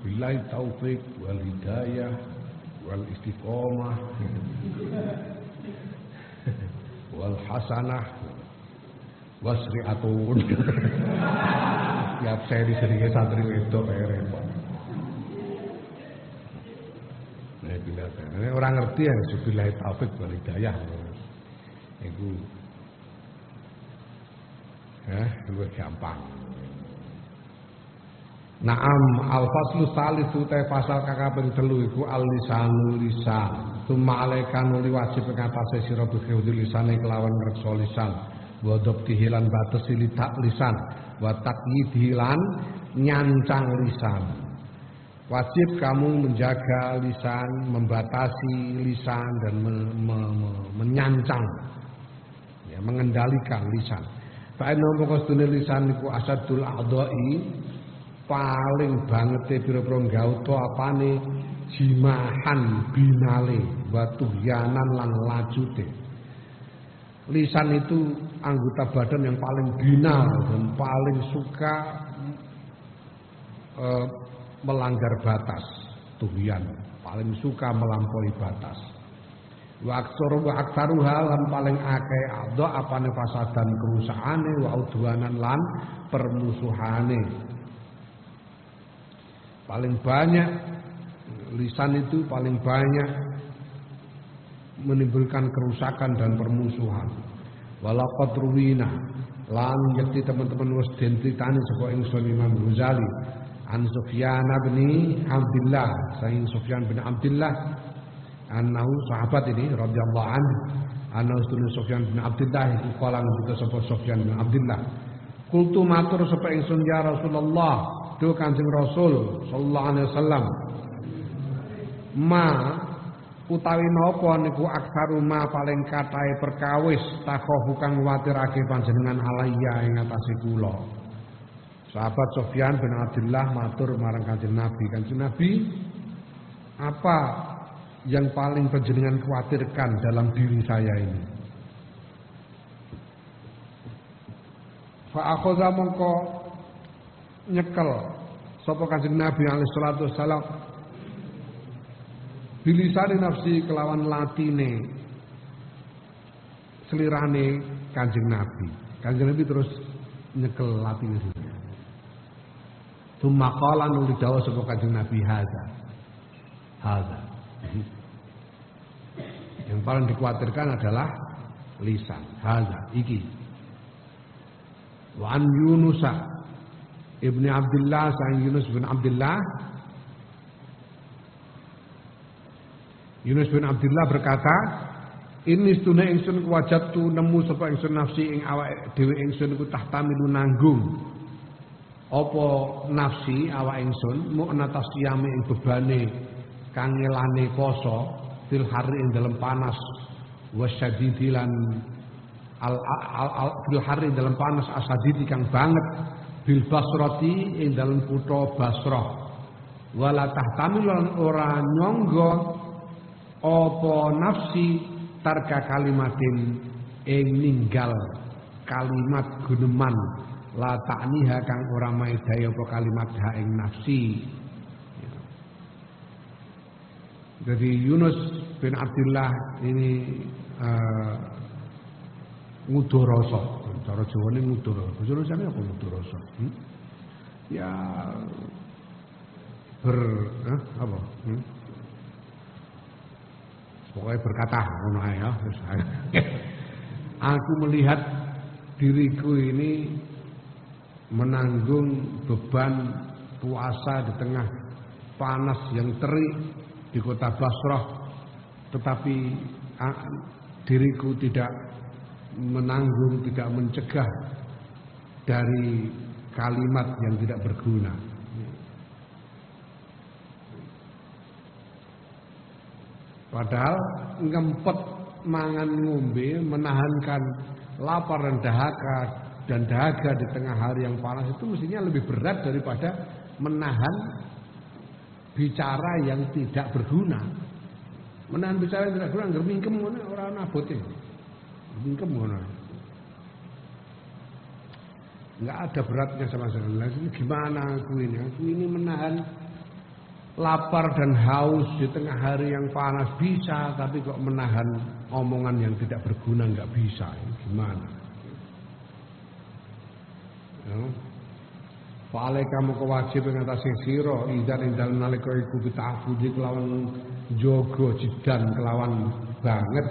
[SPEAKER 1] Billahi taufik wal hidayah wal istiqomah wal hasanah wasri'atun. Tiap seri-seri santri wedok kaya repot. Nah, bila orang ngerti ya billahi taufik wal hidayah. Iku luwih gampang. Naam al-faslu salisu te pasal kakaping 3 iku al-lisanu lisan. Summa alaika nuli wajib ing atase sira bihudul lisane kelawan ngreksa lisan. Wa dhabtihilan batas litak lisan. Wa taqyidhilan nyancang lisan. Wajib kamu menjaga lisan, membatasi lisan dan menyancang, ya, mengendalikan lisan. Fa'inna maqsadul lisan iku asadul a'dha'i, paling banget pira-pira gauta apane jimahan binale wa tuhyanan lan lajute. Lisan itu anggota badan yang paling binal dan paling suka melanggar batas. Tuhyan paling suka melampaui batas. Wa aksaruha lan paling akeh adha apane fasadan kerusakane wa udwanan lan permusuhane. Paling banyak lisan itu paling banyak menimbulkan kerusakan dan permusuhan. Walaqad ruwina lan yakti teman-teman wis den critani saka ingsun Imam Ghazali an Sufyan bin Abdullah, saking Sufyan bin Abdullah annahu sahabat ini radhiyallahu anhu anna Sufyan bin Abdullah iku kala ngendika sapa Sufyan bin Abdullah qultu matur sapa ingsun ya Rasulullah duh Kanjeng Rasul sallallahu alaihi wasallam ma utawi napa niku aksaru ma paling katahe perkawis takhafu kang kuwatirake panjenengan alayya ing atase kula. Sahabat Sufyan bin Abdullah matur marang Kanjeng Nabi, Kanjeng Nabi, apa yang paling panjenengan khawatirkan dalam diri saya ini? Fa akhadha mongko nyekel sapa Kanjeng Nabi alaihi salatu wassalam bilisani nafsi kelawan latine selirane Kanjeng Nabi. Kanjeng Nabi terus nyekel latine dhewe. Tsumma qala nuli dawuh sapa Kanjeng Nabi hadza. Yang paling dikhawatirkan adalah lisan. Hadza iki. Wa an Yunus ibni Abdullah sang Yunus bin Abdullah Yunus bin Abdullah berkata, ini stune ingsun wajadtu nemu sapa ingsun nafsi ing awake dhewe ingsun iku tahtamilu nanggung. Apa nafsi awake ingsun mu'na tasiyame ing bebane kang ngelane poso fil hari ing dalem panas wasyadidi lan fil hari ing dalem panas asadidi kang banget bil Basrati ing dalem kutha Basrah. Wala tahtamilu lan ora nyangga apa nafsi tarka kalimatin ing ninggal kalimat guneman la ta'niha kang ora maedhai apa kalimat ha ing nafsi. Jadi Yunus bin Abdullah ini ngudoroso, cara Jawane ngudoroso. Basa Indonesia apa ngudoroso? ya apa? Pokoknya berkata ngono ae ya. Aku melihat diriku ini menanggung beban puasa di tengah panas yang terik di kota Basrah, tetapi diriku tidak menanggung, tidak mencegah dari kalimat yang tidak berguna. Padahal ngempet mangan ngombe, menahankan lapar dan dahaga di tengah hari yang panas itu mestinya lebih berat daripada menahan bicara yang tidak berguna. Menahan bicara yang tidak berguna, nggak mingkem ngono ora ana abote. Mingkem ngono. Enggak ada beratnya sama sekali. Lah gimana aku ini? Aku ini menahan lapar dan haus di tengah hari yang panas bisa, tapi kok menahan omongan yang tidak berguna nggak bisa. Gimana? Ya. Fa'alaika moko wajib ngatasi sira idzan indal nalika iku bita'fudi kelawan jaga jidan kelawan banget.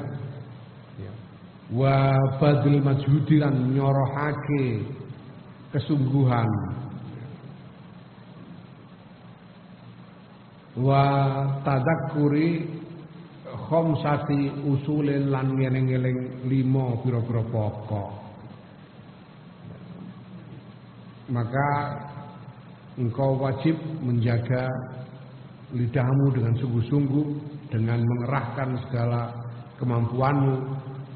[SPEAKER 1] Ya. Wa badil majhudi lan nyorohake kesungguhan. Wa tadakkuri khamsati usulin lan ngeling-eling 5 pira-pira pokok. Maka engkau wajib menjaga lidahmu dengan sungguh-sungguh, dengan mengerahkan segala kemampuanmu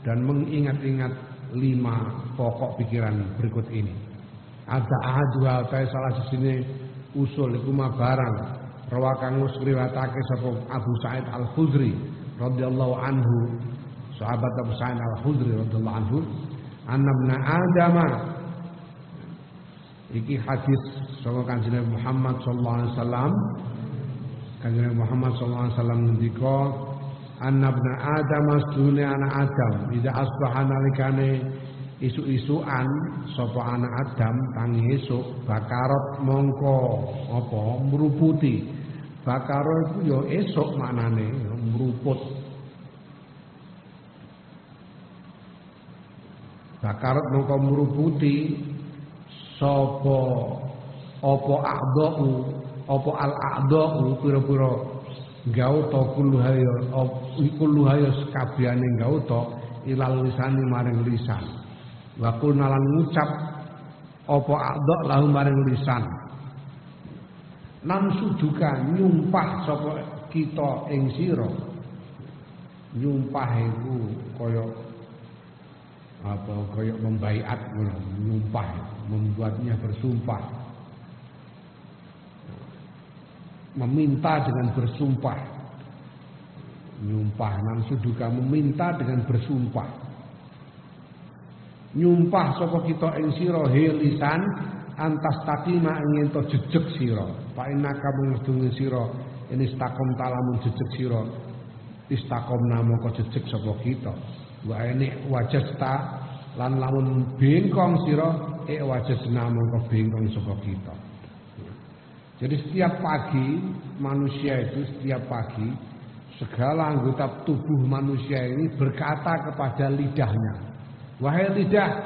[SPEAKER 1] dan mengingat-ingat 5 pokok pikiran berikut ini. Ada ahadua salah sisine usul iku barang rawakan musriwatake sapa Abu Sa'id Al-Khudri radhiyallahu anhu, sahabat Abu Sa'id Al-Khudri radhiyallahu anhu, annabna adama. Iki hadis saka Kanjeng Muhammad sallallahu alaihi wasallam. Kanjeng Muhammad sallallahu alaihi wasallam ngendika, annabna adama sedune anak Adam idza asbaha nalikane isu-isuan sapa anak Adam tangi esuk bakarot mongko apa mruputi. Bakaro itu ya esok maknane ya meruput. Bakarot mongko meruputi sapa apa a'dha'u apa al-a'dha'u pira-pira gauta kulluhaya sakabehane gauta ilal lisani maring lisan. Wa qulna lan ngucap apa a'dha' lahu maring lisan. Namsuduka nyumpah sapa kita ing sira. Nyumpah iku kaya apa kaya membaiat ngono, nyumpah membuatnya bersumpah. Meminta dengan bersumpah. Nyumpah namsuduka meminta dengan bersumpah. Nyumpah sapa kita ing sira he lisan antas takima ingin to jejeg sira. Fa innaka mungdunge sira ini istakom talamun jejeg sira. Istakomna moko jejeg sapa kita. Wa ini wajasta lan lamun bengkong sira wajasna moko bengkong sapa kita. Jadi setiap pagi manusia itu setiap pagi segala anggota tubuh manusia ini berkata kepada lidahnya, wahai lidah,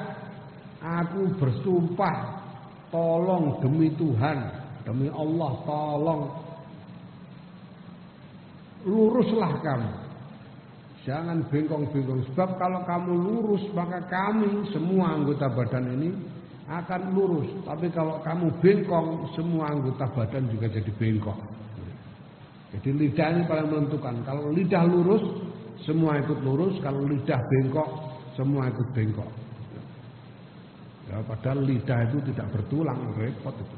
[SPEAKER 1] aku bersumpah, tolong demi Tuhan, demi Allah, tolong luruslah kamu. Jangan bengkong-bengkong, sebab kalau kamu lurus maka kami semua anggota badan ini akan lurus. Tapi kalau kamu bengkong, semua anggota badan juga jadi bengkok. Jadi lidah ini paling menentukan. Kalau lidah lurus, semua ikut lurus. Kalau lidah bengkok, semua ikut bengkok. Ya, padahal lidah itu tidak bertulang, repot itu.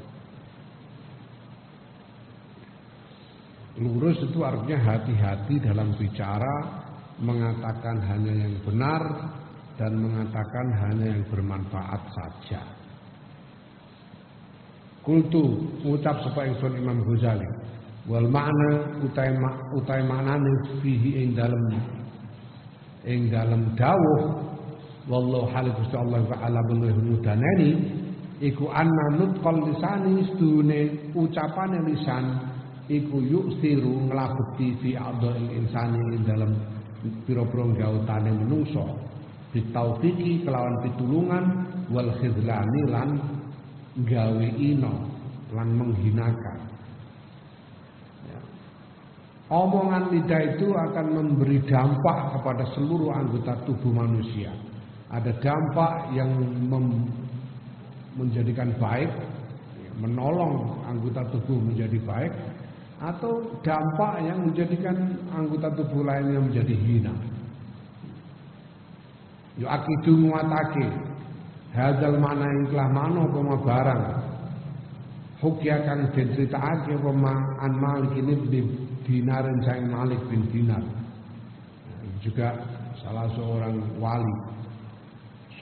[SPEAKER 1] Lurus itu artinya hati-hati dalam bicara, mengatakan hanya yang benar dan mengatakan hanya yang bermanfaat saja. Kultu ucap sapa ingsun Imam Ghazali, wal makna utai maknane fihi ing dalem dawuh wallahu halif Allah ta'ala billahu mudanani iku anna nutqal lisani stune ucapane lisan iku yuksiru nglabeti fi a'dha'il insani ing dalem pira-pira gautane menungso bitaufiqi kelawan pitulungan wal khidlani lan gawe ino lan menghinakan. Ya. Omongan lidah itu akan memberi dampak kepada seluruh anggota tubuh manusia. Ada dampak yang menjadikan baik, menolong anggota tubuh menjadi baik, atau dampak yang menjadikan anggota tubuh lainnya menjadi hina. Yo akidu muatake hadzal mana ingklah mano pema barang hukia kang den critakake pema an Malik bin Dinar sang Malik bin Dinar. Juga salah seorang wali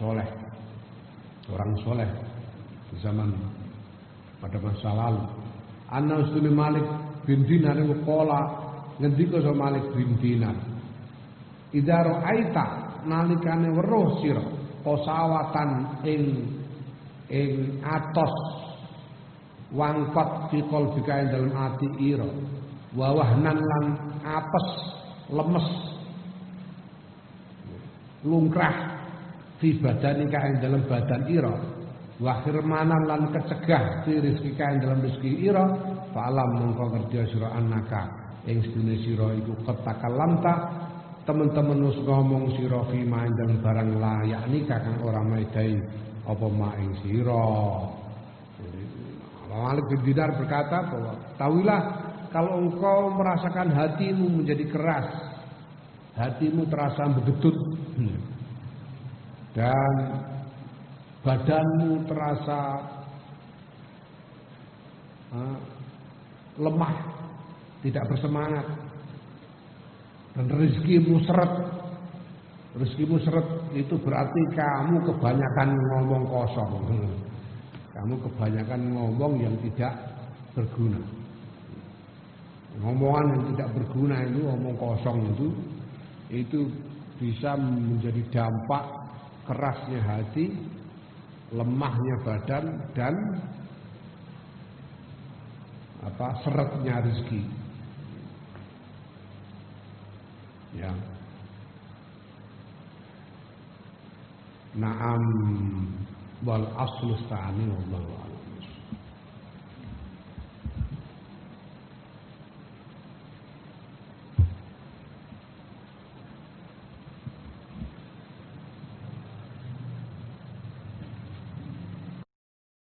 [SPEAKER 1] soleh, orang soleh di zaman pada masa lalu. Anna usuli Malik bin Dinar itu kola ngendika sama Malik bin Dinar. Idza ra'aita nalikane weruh sira kosawatan ing atos wangkot fi qalbika ing dalem ati ira wa wahnan lan apes lemes lungkrah fi badanika ing dalem badan ira wa khirmanan lan kecegah fi rizqika ing dalem rezeki ira fa'alam mongko ngerti sira annaka ing sedune sira iku ketakalamta teman-teman wis ngomong sira fi mandang barang layak nikah kang ora maidai apa mak ing sira. Malik bin Dinar berkata bahwa tahuilah kalau engkau merasakan hatimu menjadi keras, hatimu terasa begedut dan badanmu terasa lemah, tidak bersemangat, dan rezekimu seret itu berarti kamu kebanyakan ngomong kosong. Kamu kebanyakan ngomong yang tidak berguna. Ngomongan yang tidak berguna itu, ngomong kosong itu bisa menjadi dampak kerasnya hati, lemahnya badan, dan seretnya rezeki. Ya. Naam wal aslu sta'ani wallahu a'lam.